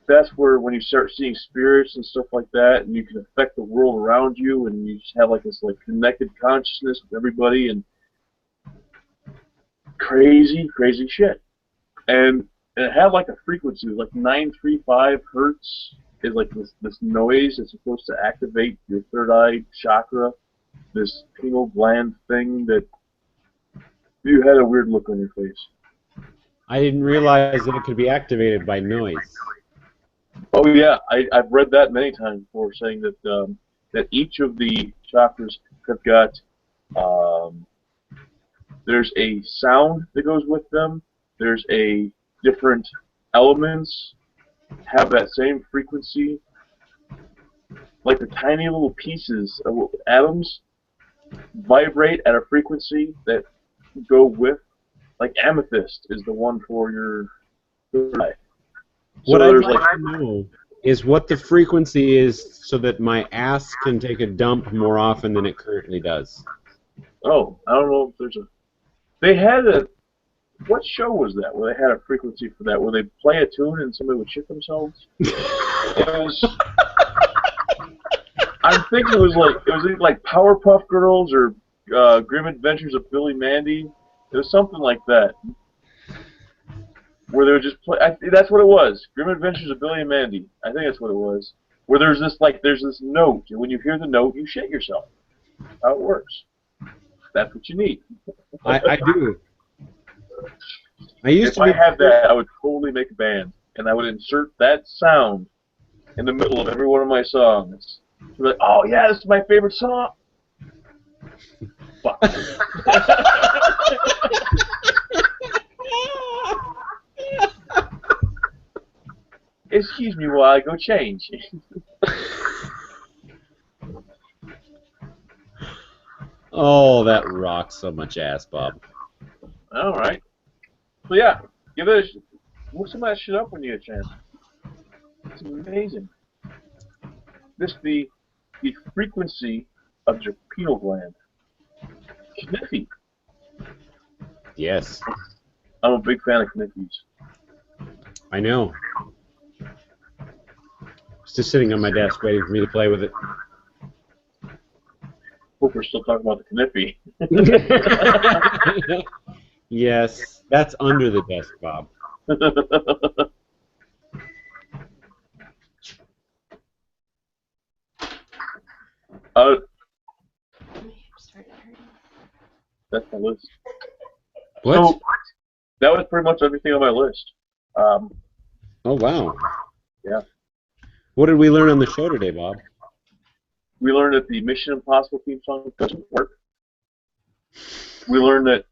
that's where when you start seeing spirits and stuff like that, and you can affect the world around you, and you just have like this like connected consciousness with everybody, and crazy shit. And it had like a frequency, it was like 935 hertz is like this noise that's supposed to activate your third eye chakra, this pineal gland thing that you had a weird look on your face. I didn't realize that it could be activated by noise. Oh yeah, I've read that many times before, saying that that each of the chakras have got there's a sound that goes with them. There's a different elements have that same frequency, like the tiny little pieces of atoms vibrate at a frequency that go with. Like amethyst is the one for your third eye. So What I'd like to know is what the frequency is so that my ass can take a dump more often than it currently does. Oh, I don't know if there's a... They had a... What show was that where they had a frequency for that? Where they play a tune and somebody would shit themselves? It was... I'm thinking it was either like Powerpuff Girls or Grim Adventures of Billy Mandy. It was something like that. Where they would just play. That's what it was. Grim Adventures of Billy and Mandy. I think that's what it was. Where there's this note, and when you hear the note, you shit yourself. That's how it works. That's what you need. I do. If I had that, I would totally make a band, and I would insert that sound in the middle of every one of my songs. Be like, oh yeah, this is my favorite song. Fuck. He's me while I go change. Oh, that rocks so much ass, Bob. All right. So yeah, give it look some of that shit up when you get a chance. It's amazing. The frequency of your pineal gland. Kniffy. Yes, I'm a big fan of kniffies. I know. It's just sitting on my desk waiting for me to play with it. Hope we're still talking about the kniffy. Yes, that's under the desk, Bob. uh, My hip started hurting. that's my list. What? So that was pretty much everything on my list. Oh, wow. Yeah. What did we learn on the show today, Bob? We learned that the Mission Impossible theme song doesn't work. We learned that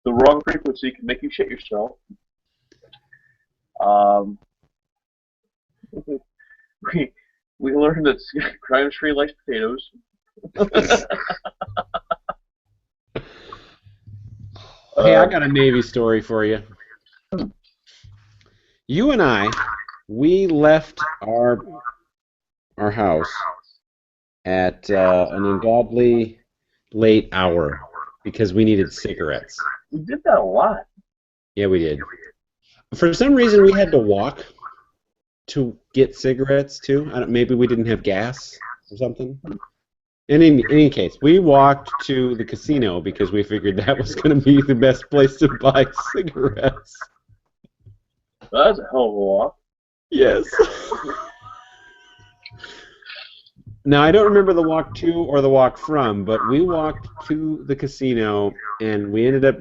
the wrong frequency can make you shit yourself. We learned that Crime Street likes potatoes. Hey, I got a Navy story for you. You and I, we left our house at an ungodly late hour because we needed cigarettes. We did that a lot. Yeah, we did. For some reason, we had to walk to get cigarettes too. Maybe we didn't have gas or something. In any case, we walked to the casino because we figured that was going to be the best place to buy cigarettes. That's a hell of a walk. Yes. Now, I don't remember the walk to or the walk from, but we walked to the casino and we ended up,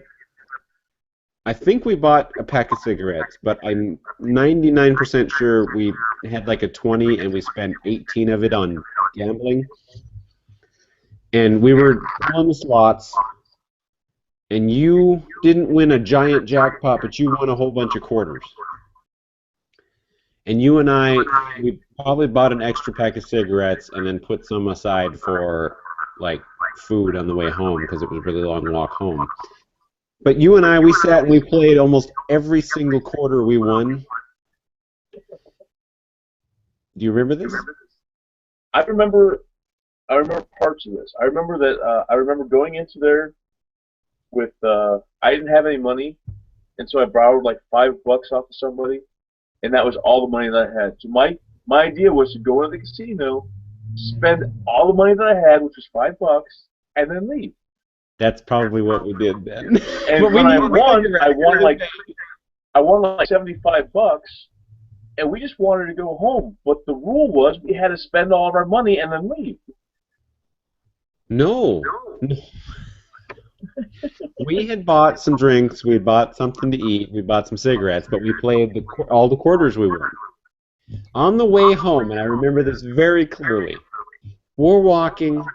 I think we bought a pack of cigarettes, but I'm 99% sure we had like a 20 and we spent 18 of it on gambling. And we were pulling the slots, and you didn't win a giant jackpot, but you won a whole bunch of quarters. And you and I, we probably bought an extra pack of cigarettes and then put some aside for, like, food on the way home because it was a really long walk home. But you and I, we sat and we played almost every single quarter we won. Do you remember this? I remember parts of this. I remember that. I remember going into there with. I didn't have any money, and so I borrowed like $5 off of somebody, and that was all the money that I had. So my idea was to go to the casino, spend all the money that I had, which was $5, and then leave. That's probably what we did then. And But when I won like $75, and we just wanted to go home. But the rule was we had to spend all of our money and then leave. No. We had bought some drinks, we bought something to eat, we bought some cigarettes, but we played all the quarters we won. On the way home, and I remember this very clearly, we're walking,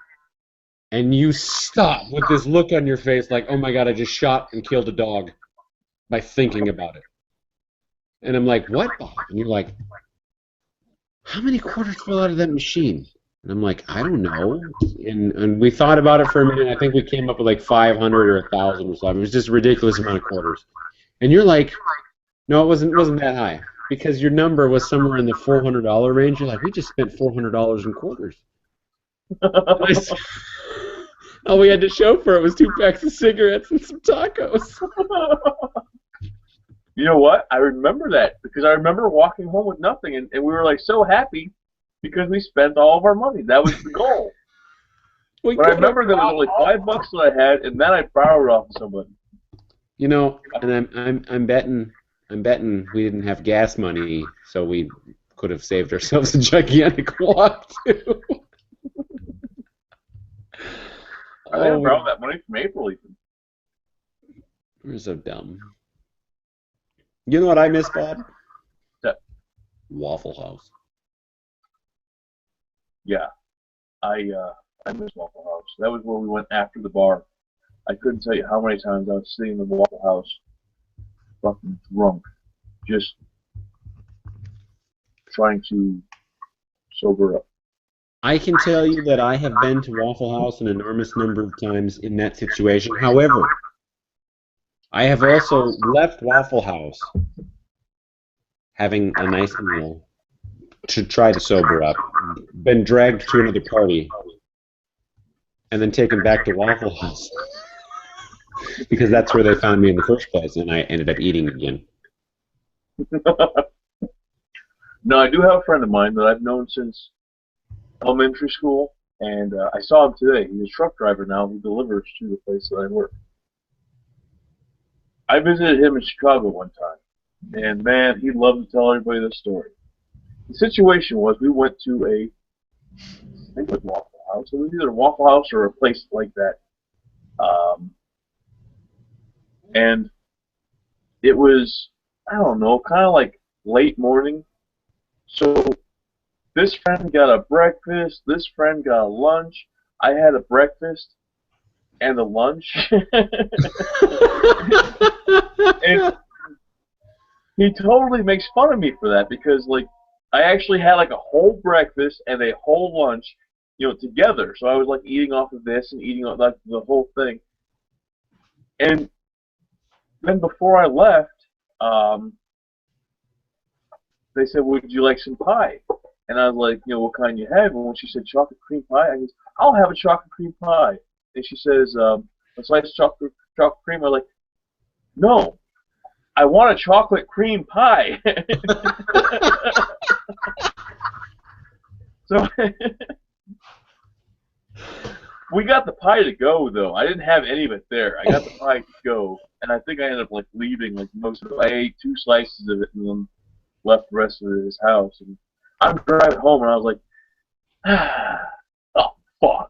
and you stop with this look on your face like, oh my God, I just shot and killed a dog by thinking about it. And I'm like, what, Bob? And you're like, how many quarters fell out of that machine? And I'm like, I don't know. And we thought about it for a minute. I think we came up with like 500 or 1,000 or something. It was just a ridiculous amount of quarters. And you're like, no, it wasn't that high because your number was somewhere in the $400 range. You're like, we just spent $400 in quarters. All we had to show for it was 2 packs of cigarettes and some tacos. You know what? I remember that because I remember walking home with nothing, and we were like so happy because we spent all of our money. That was the goal. But I remember there was only $5 that I had, and then I borrowed off of somebody. You know, and I'm betting we didn't have gas money, so we could have saved ourselves a gigantic walk too. I think I borrowed that money from April even. We're so dumb. You know what I miss, Bob? That Waffle House. Yeah, I miss Waffle House. That was where we went after the bar. I couldn't tell you how many times I was sitting in the Waffle House, fucking drunk, just trying to sober up. I can tell you that I have been to Waffle House an enormous number of times in that situation. However, I have also left Waffle House having a nice meal to try to sober up, been dragged to another party, and then taken back to Waffle House because that's where they found me in the first place, and I ended up eating again. No, I do have a friend of mine that I've known since elementary school, and I saw him today. He's a truck driver now who delivers to the place that I work. I visited him in Chicago one time, and man, he loved to tell everybody this story. The situation was we went to I think it was Waffle House. It was either a Waffle House or a place like that. And it was, I don't know, kind of like late morning. So this friend got a breakfast, this friend got a lunch. I had a breakfast and a lunch. And he totally makes fun of me for that because, like, I actually had like a whole breakfast and a whole lunch, together. So I was like eating off of this and eating off like the whole thing. And then before I left, they said, "Would you like some pie?" And I was like, "What kind you have?" And when she said chocolate cream pie, I goes, "I'll have a chocolate cream pie." And she says, "A slice of chocolate cream." I'm like, "No, I want a chocolate cream pie." So we got the pie to go, though. I didn't have any of it there. I got the pie to go, and I think I ended up like leaving like most of it. I ate 2 slices of it and then left the rest of it at his house. And I'm driving home, and I was like, "Oh fuck!"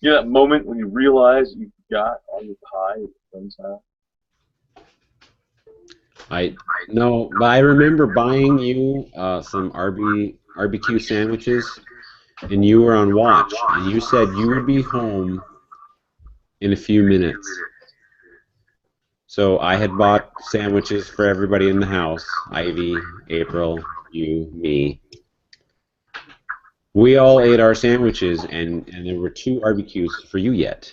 That moment when you realize you forgot all your pie at your friend's house. No, but I remember buying you some RBQ sandwiches, and you were on watch, and you said you would be home in a few minutes. So I had bought sandwiches for everybody in the house, Ivy, April, you, me. We all ate our sandwiches, and there were 2 RBQs for you yet.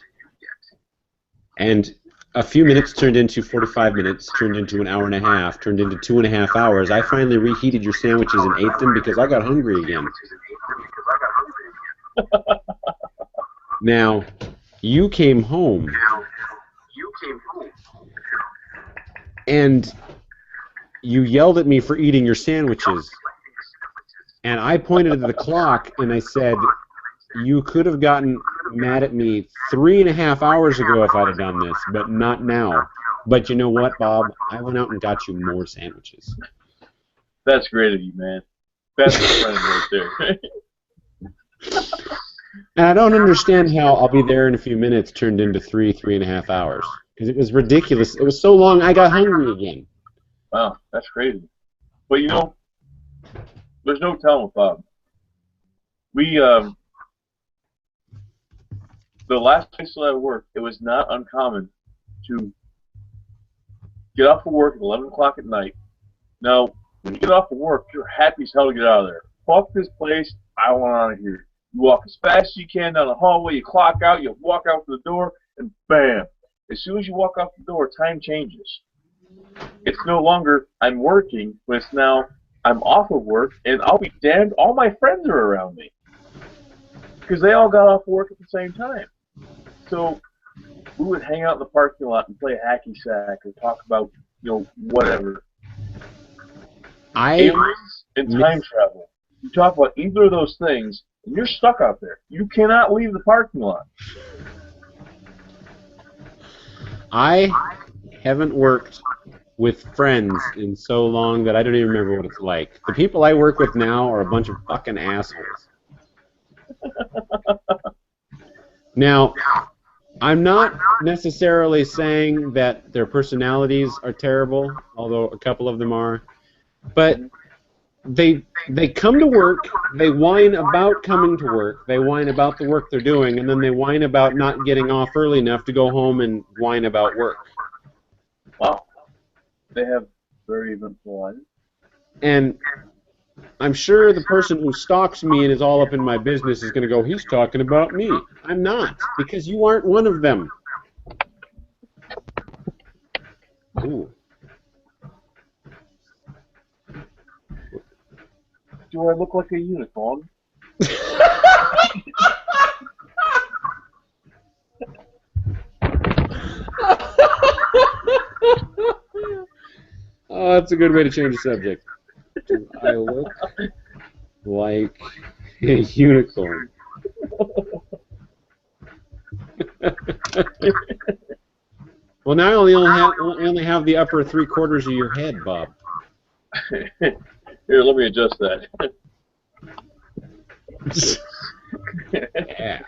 And a few minutes turned into 45 minutes, turned into an hour and a half, turned into 2.5 hours. I finally reheated your sandwiches and ate them because I got hungry again. Now, you came home. And you yelled at me for eating your sandwiches. And I pointed at the clock and I said, "You could have gotten mad at me 3.5 hours ago if I'd have done this, but not now. But you know what, Bob? I went out and got you more sandwiches." That's great of you, man. That's a friend right there. And I don't understand how "I'll be there in a few minutes" turned into 3.5 hours. Because it was ridiculous. It was so long I got hungry again. Wow, that's crazy. But there's no telling with Bob. We, the last place that I worked, it was not uncommon to get off of work at 11 o'clock at night. Now, when you get off of work, you're happy as hell to get out of there. Fuck this place, I want out of here. You walk as fast as you can down the hallway, you clock out, you walk out the door, and bam. As soon as you walk out the door, time changes. It's no longer I'm working, but it's now I'm off of work, and I'll be damned, all my friends are around me. Because they all got off work at the same time. So we would hang out in the parking lot and play hacky sack or talk about, whatever. Aliens and time travel. You talk about either of those things, and you're stuck out there. You cannot leave the parking lot. I haven't worked with friends in so long that I don't even remember what it's like. The people I work with now are a bunch of fucking assholes. Now, I'm not necessarily saying that their personalities are terrible, although a couple of them are, but they come to work, they whine about coming to work, they whine about the work they're doing, and then they whine about not getting off early enough to go home and whine about work. Wow. They have very eventful lives. And I'm sure the person who stalks me and is all up in my business is going to go, he's talking about me. I'm not, because you aren't one of them. Ooh. Do I look like a unicorn? Oh, that's a good way to change the subject. Do I look like a unicorn? Well, now I only have the upper 3/4 of your head, Bob. Here, let me adjust that. Yeah.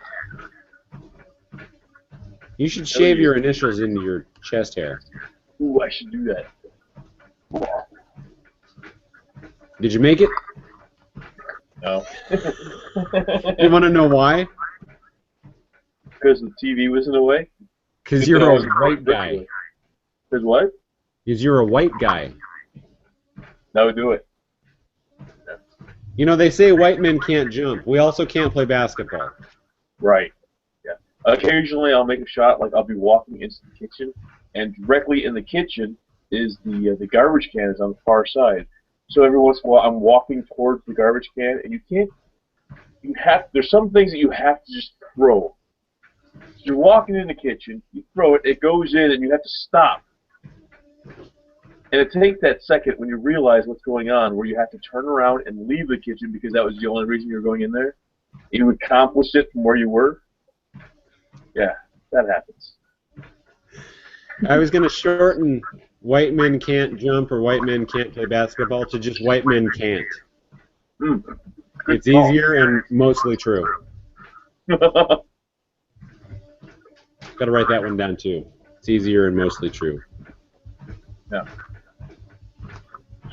You should shave your initials into your chest hair. Ooh, I should do that. Did you make it? No. You want to know why? Because the TV was in the way? Because you're a white guy. Because what? Because you're a white guy. No, do it. You know, they say white men can't jump. We also can't play basketball. Right. Yeah. Occasionally, I'll make a shot, like I'll be walking into the kitchen, and directly in the kitchen is the garbage can is on the far side. So every once in a while, I'm walking towards the garbage can, and there's some things that you have to just throw. So you're walking in the kitchen, you throw it, it goes in, and you have to stop. And it takes that second when you realize what's going on, where you have to turn around and leave the kitchen because that was the only reason you were going in there. You accomplished it from where you were. Yeah, that happens. I was going to shorten white men can't jump or white men can't play basketball to just white men can't. It's easier and mostly true. Got to write that one down too. It's easier and mostly true. Yeah.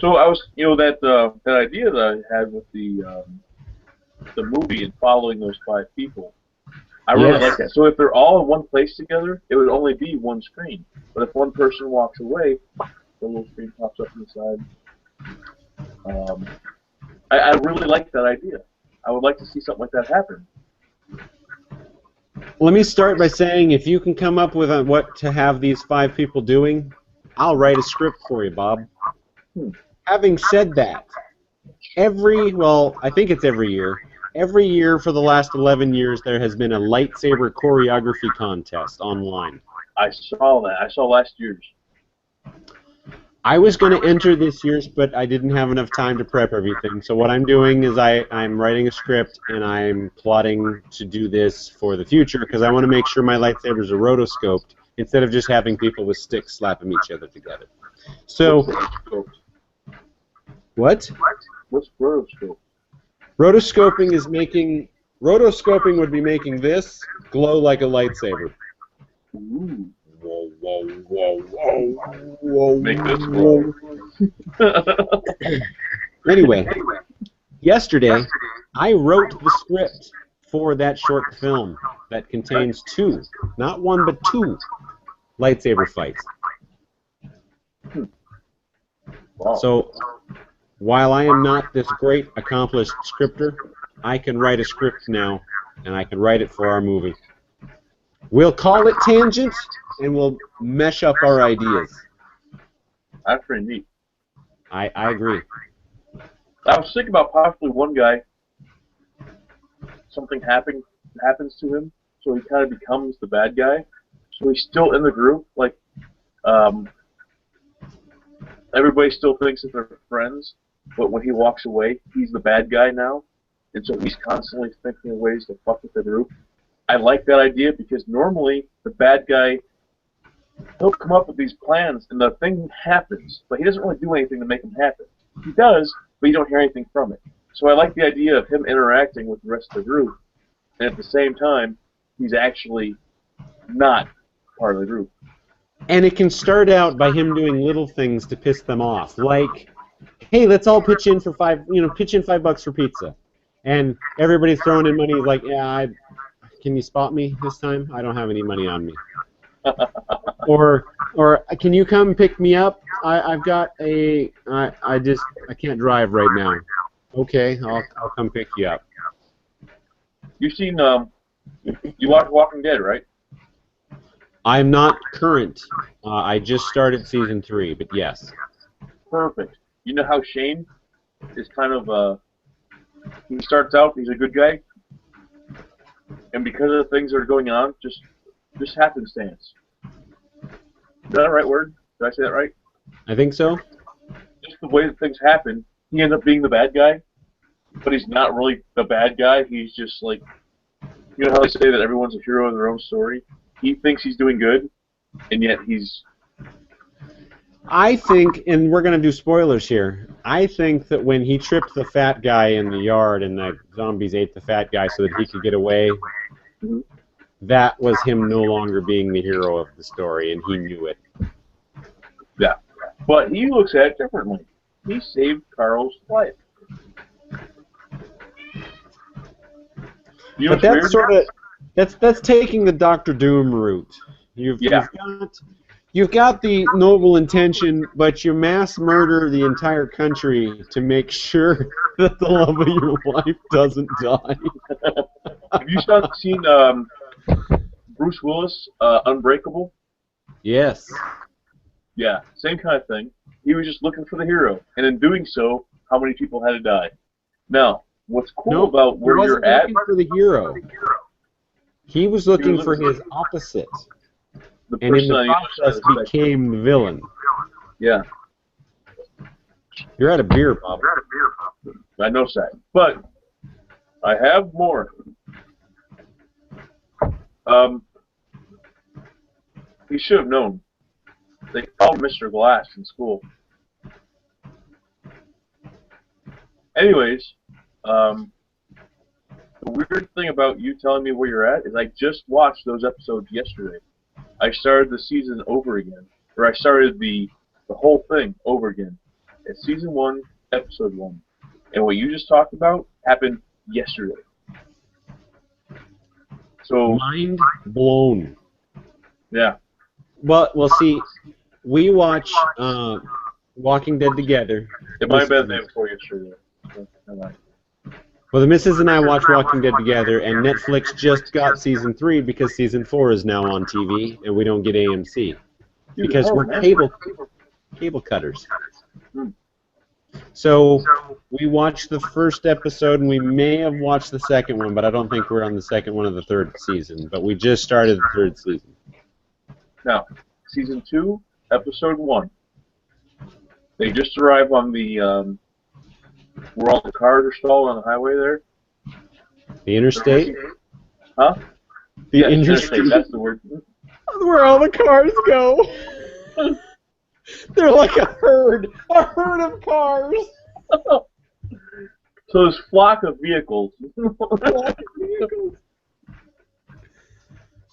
So I was, that idea that I had with the movie and following those 5 people, I really like that. So if they're all in one place together, it would only be one screen. But if one person walks away, the little screen pops up on the side. I really like that idea. I would like to see something like that happen. Let me start by saying, if you can come up with what to have these 5 people doing, I'll write a script for you, Bob. Having said that, I think it's every year for the last 11 years, there has been a lightsaber choreography contest online. I saw that. I saw last year's. I was going to enter this year's, but I didn't have enough time to prep everything. So what I'm doing is I'm writing a script, and I'm plotting to do this for the future, because I want to make sure my lightsabers are rotoscoped, instead of just having people with sticks slapping each other together. So, what? What's rotoscope? Rotoscoping would be making this glow like a lightsaber. Ooh. Whoa, whoa, whoa, whoa, whoa. Make this glow. Anyway, yesterday I wrote the script for that short film that contains 2, not 1 but 2 lightsaber fights. Wow. So, while I am not this great accomplished scripter, I can write a script now, and I can write it for our movie. We'll call it Tangent, and we'll mesh up our ideas. That's pretty neat. I agree. I was thinking about possibly one guy, something happens to him, so he kind of becomes the bad guy. So he's still in the group, like, everybody still thinks that they're friends, but when he walks away, he's the bad guy now, and so he's constantly thinking of ways to fuck with the group. I like that idea because normally the bad guy, he'll come up with these plans and the thing happens, but he doesn't really do anything to make them happen. He does, but you don't hear anything from it. So I like the idea of him interacting with the rest of the group, and at the same time, he's actually not part of the group. And it can start out by him doing little things to piss them off, like, hey, let's all pitch in $5 for pizza, and everybody's throwing in money. Like, yeah, can you spot me this time? I don't have any money on me. or can you come pick me up? I can't drive right now. Okay, I'll come pick you up. You've seen you watch Walking Dead, right? I'm not current. I just started season 3, but yes. Perfect. You know how Shane is kind of he starts out, he's a good guy, and because of the things that are going on, just happenstance. Is that the right word? Did I say that right? I think so. Just the way that things happen, he ends up being the bad guy, but he's not really the bad guy. He's just like, you know how they say that everyone's a hero in their own story? He thinks he's doing good, and yet he's... I think, and we're going to do spoilers here, I think that when he tripped the fat guy in the yard and the zombies ate the fat guy so that he could get away, that was him no longer being the hero of the story, and he knew it. Yeah. But he looks at it differently. He saved Carl's life. You know But that's weird? sort of that's taking the Doctor Doom route. You've got the noble intention, but you mass murder the entire country to make sure that the love of your life doesn't die. Have you seen Bruce Willis, Unbreakable? Yes. Yeah, same kind of thing. He was just looking for the hero, and in doing so, how many people had to die? Now, what's cool about where he you're wasn't at? looking for the hero. He was looking for his opposite, The and in person the on the other process side of the spectrum. became the villain. Yeah, You're out of beer, Bob. I know that, but I have more. He should have known. They called Mr. Glass in school. Anyways, the weird thing about you telling me where you're at is I just watched those episodes yesterday. I started the season over again, or I started the whole thing over again. It's season 1, episode 1, and what you just talked about happened yesterday. So Mind blown. yeah, Well, see, we watch Walking Dead together. it might have been the day before yesterday. So, never mind. Well, the missus and I watch Walking Dead together, and Netflix just got season 3 because season 4 is now on TV, and we don't get AMC Dude, because oh, we're man. cable cutters. Hmm. So we watched the first episode, and we may have watched the second one, but I don't think we're on the second one of the third season. But we just started the third season. Now, season 2, episode 1. They just arrived on the where all the cars are stalled on the highway there. The interstate? Huh? The Yes, interstate. That's the word. Where all the cars go. They're like a herd of cars. So this flock of vehicles.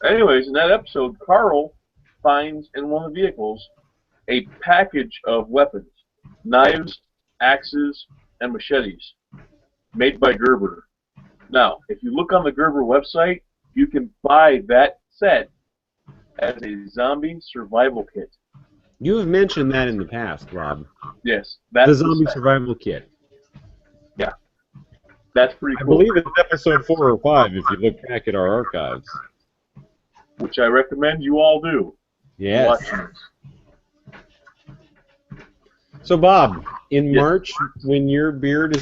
Anyways, in that episode, Carl finds in one of the vehicles a package of weapons, knives, axes, and machetes, made by Gerber. Now, if you look on the Gerber website, you can buy that set as a zombie survival kit. You have mentioned that in the past, Rob. Yes, that's The zombie set. survival kit. Yeah, that's pretty I cool. believe it's episode 4 or 5 if you look back at our archives. Which I recommend you all do. Yes. Watching this. So, Bob, in Yes. March, when your beard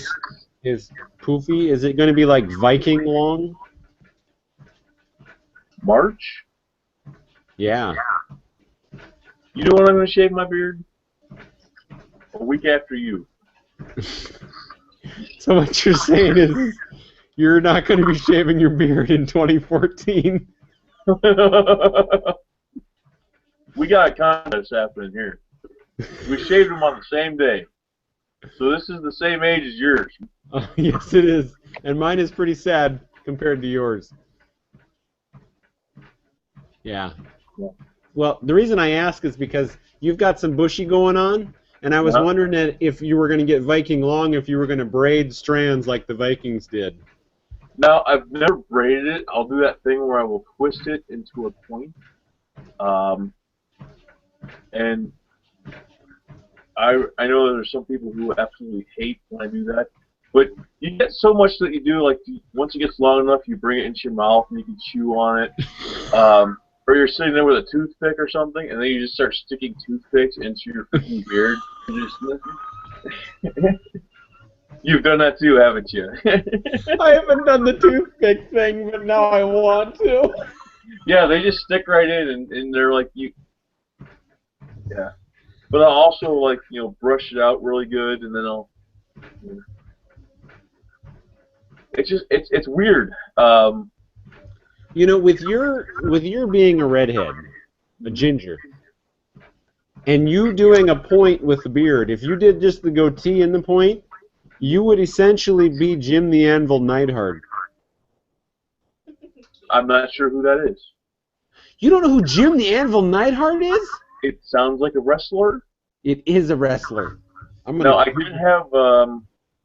is poofy, is it going to be like Viking long? March? Yeah. You know when I'm going to shave my beard? A week after you. So what you're saying is you're not going to be shaving your beard in 2014? We got a contest happening here. We shaved them on the same day. So this is the same age as yours. Yes, it is. And mine is pretty sad compared to yours. Yeah. Well, the reason I ask is because you've got some bushy going on, and I was wondering that if you were going to get Viking long, if you were going to braid strands like the Vikings did. Now, I've never braided it. I'll do that thing where I will twist it into a point. And I know there's some people who absolutely hate when I do that. But you get so much that you do, like, once it gets long enough, you bring it into your mouth and you can chew on it. Or you're sitting there with a toothpick or something, and then you just start sticking toothpicks into your freaking beard. You've done that too, haven't you? I haven't done the toothpick thing, but now I want to. Yeah, they just stick right in, and they're like, you. Yeah. But I'll also, like, brush it out really good, and then I'll. You know, it's weird. You know, with your being a redhead, a ginger, and you doing a point with the beard, if you did just the goatee and the point, you would essentially be Jim the Anvil Neidhart. I'm not sure who that is. You don't know who Jim the Anvil Neidhart is? It sounds like a wrestler. It is a wrestler. No, I did have.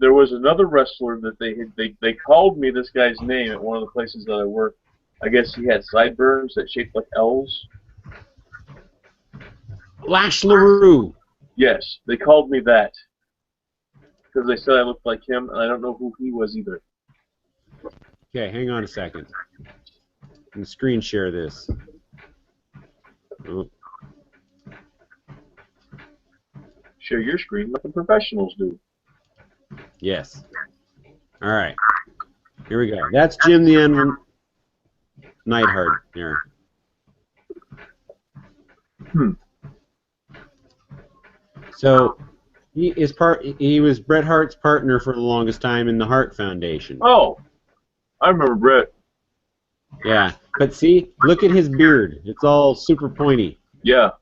There was another wrestler that they called me this guy's name at one of the places that I worked. I guess he had sideburns that shaped like L's. Lash LaRue. Yes, they called me that because they said I looked like him, and I don't know who he was either. Okay, hang on a second. I'm going to screen share this. Oh. Share your screen like the professionals do. Yes. All right. Here we go. That's Jim the Anvil Neidhart there. So he was Bret Hart's partner for the longest time in the Hart Foundation. Oh, I remember Bret. Yeah, but see, look at his beard. It's all super pointy. Yeah.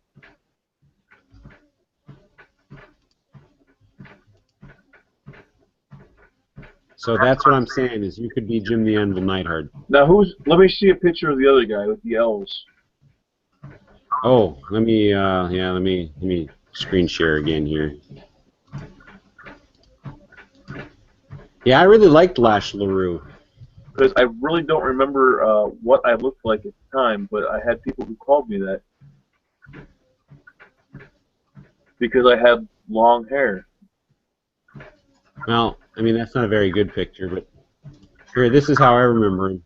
So that's what I'm saying is you could be Jim the Anvil Neidhart. Now let me see a picture of the other guy with the L's. Oh, let me screen share again here. Yeah, I really liked Lash LaRue. Because I really don't remember what I looked like at the time, but I had people who called me that. Because I had long hair. Well, I mean, that's not a very good picture, but here, this is how I remember him.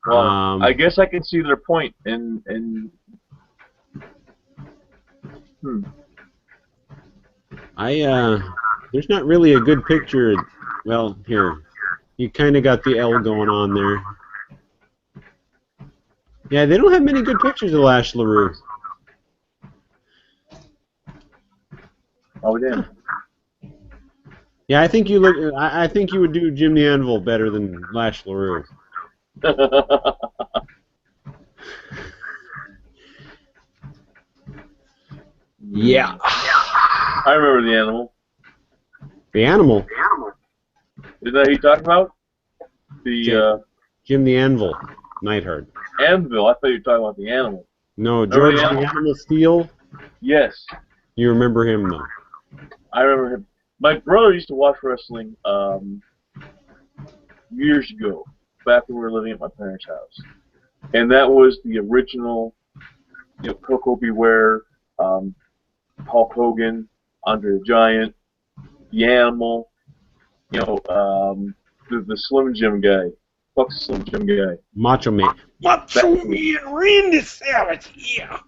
Well, I guess I can see their point, and there's not really a good picture. Well, here, you kind of got the L going on there. Yeah, they don't have many good pictures of Lash LaRue. Oh, damn. Yeah, I think you look. I think you would do Jim the Anvil better than Lash LaRue. Yeah. I remember the animal. The animal. Is that who you talking about? The Jim the Anvil Neidhart. Anvil. I thought you were talking about the animal. No, George the Animal Steel. Yes. You remember him though. I remember him. My brother used to watch wrestling years ago, back when we were living at my parents' house, and that was the original, Coco Beware, Hulk Hogan, Andre the Giant, the Animal, the Slim Jim guy. Fuck the Slim Jim guy. Macho Man. Macho Man Randy Savage. Yeah.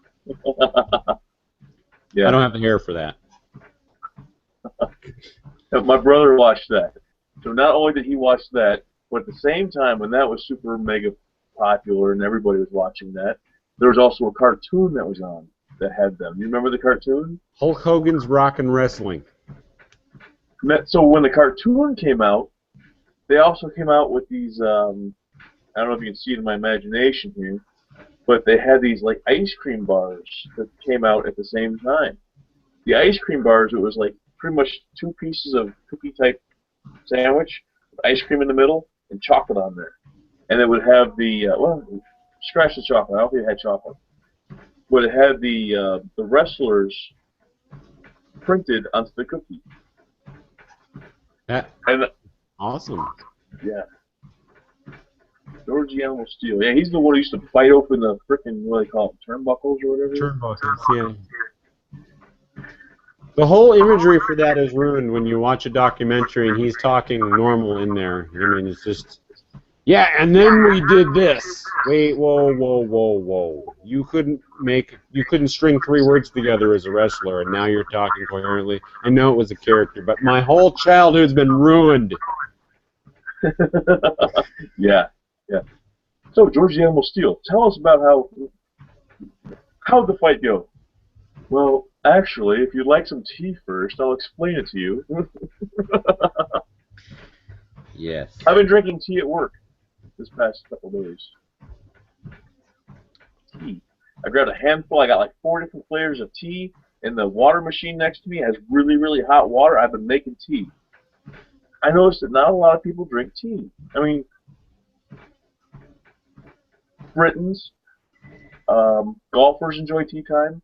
Yeah. I don't have the hair for that. My brother watched that. So not only did he watch that, but at the same time, when that was super mega popular and everybody was watching that, there was also a cartoon that was on that had them. You remember the cartoon? Hulk Hogan's Rockin' Wrestling. So when the cartoon came out, they also came out with these, I don't know if you can see it in my imagination here, but they had these like ice cream bars that came out at the same time. The ice cream bars, it was like pretty much 2 pieces of cookie-type sandwich, with ice cream in the middle, and chocolate on there. And it would have the, scratch the chocolate, I don't think it had chocolate. But it had the wrestlers printed onto the cookie. Awesome. Yeah. George the Animal Steel. Yeah, he's the one who used to fight open the frickin', what do they call it, turnbuckles or whatever? Turnbuckles, yeah. The whole imagery for that is ruined when you watch a documentary and he's talking normal in there. I mean, it's just, yeah, and then we did this. Wait, whoa, whoa, whoa, whoa. You couldn't string 3 words together as a wrestler, and now you're talking coherently. I know it was a character, but my whole childhood's been ruined. Yeah. So, George the Animal Steel, tell us about how'd the fight go? Well, actually, if you'd like some tea first, I'll explain it to you. Yes. I've been drinking tea at work this past couple days. Tea. I grabbed a handful. I got like 4 different flavors of tea, and the water machine next to me has really, really hot water. I've been making tea. I noticed that not a lot of people drink tea. I mean, Britons, golfers enjoy tea time,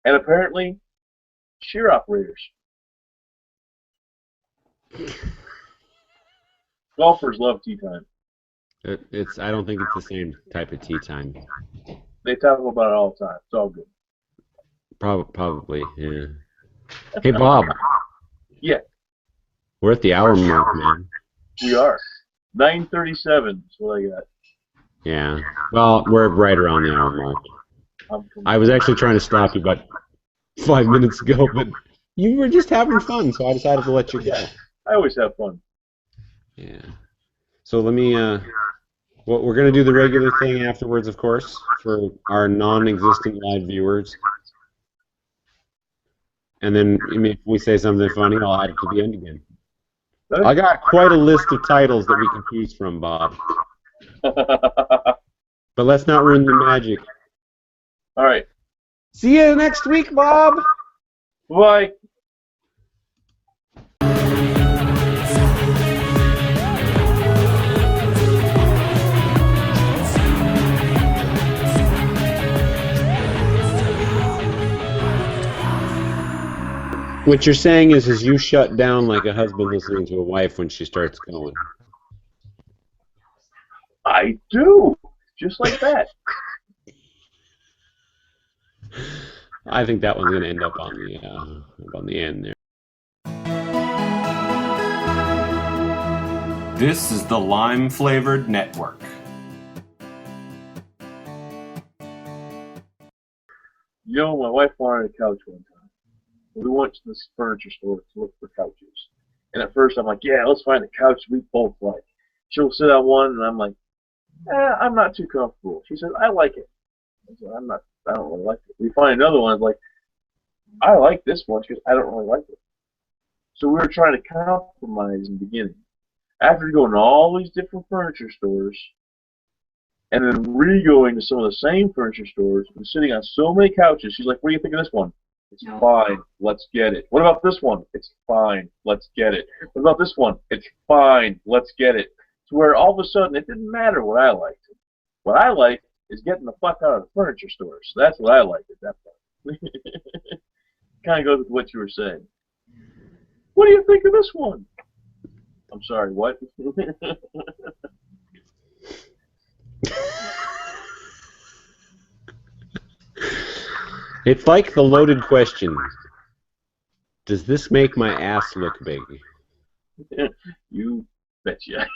and apparently, shear operators. Golfers love tea time. I don't think it's the same type of tea time. They talk about it all the time. It's all good. Probably, yeah. Hey, Bob. Yeah, We're at the hour mark, man. we are. 9:37 is what I got. Yeah. Well, we're right around the hour mark. I was actually trying to stop you about 5 minutes ago, but you were just having fun, so I decided to let you go. I always have fun. Yeah. So let me, well, we're going to do the regular thing afterwards, of course, for our non-existent live viewers. And then if we say something funny, I'll add it to the end again. I got quite a list of titles that we can choose from, Bob. But let's not ruin the magic. All right. See you next week, Bob. Bye. What you're saying is you shut down like a husband listening to a wife when she starts going. I do. Just like that. I think that one's going to end up on the end there. This is the Lime Flavored Network. You know, my wife wanted a couch one time. We went to this furniture store to look for couches. And at first I'm like, yeah, let's find a couch we both like. She'll sit on one, and I'm like, I'm not too comfortable. She says, I like it. I said, I don't really like it. We find another one, it's like, I like this one. She goes, I don't really like it. So we were trying to compromise in the beginning. After going to all these different furniture stores, and then re-going to some of the same furniture stores, and sitting on so many couches, she's like, what do you think of this one? It's fine, let's get it. What about this one? It's fine, let's get it. What about this one? It's fine, let's get it. To where all of a sudden it didn't matter what I liked. What I liked is getting the fuck out of the furniture store. So that's what I liked at that point. Kind of goes with what you were saying. What do you think of this one? I'm sorry, what? It's like the loaded question. Does this make my ass look big? You betcha.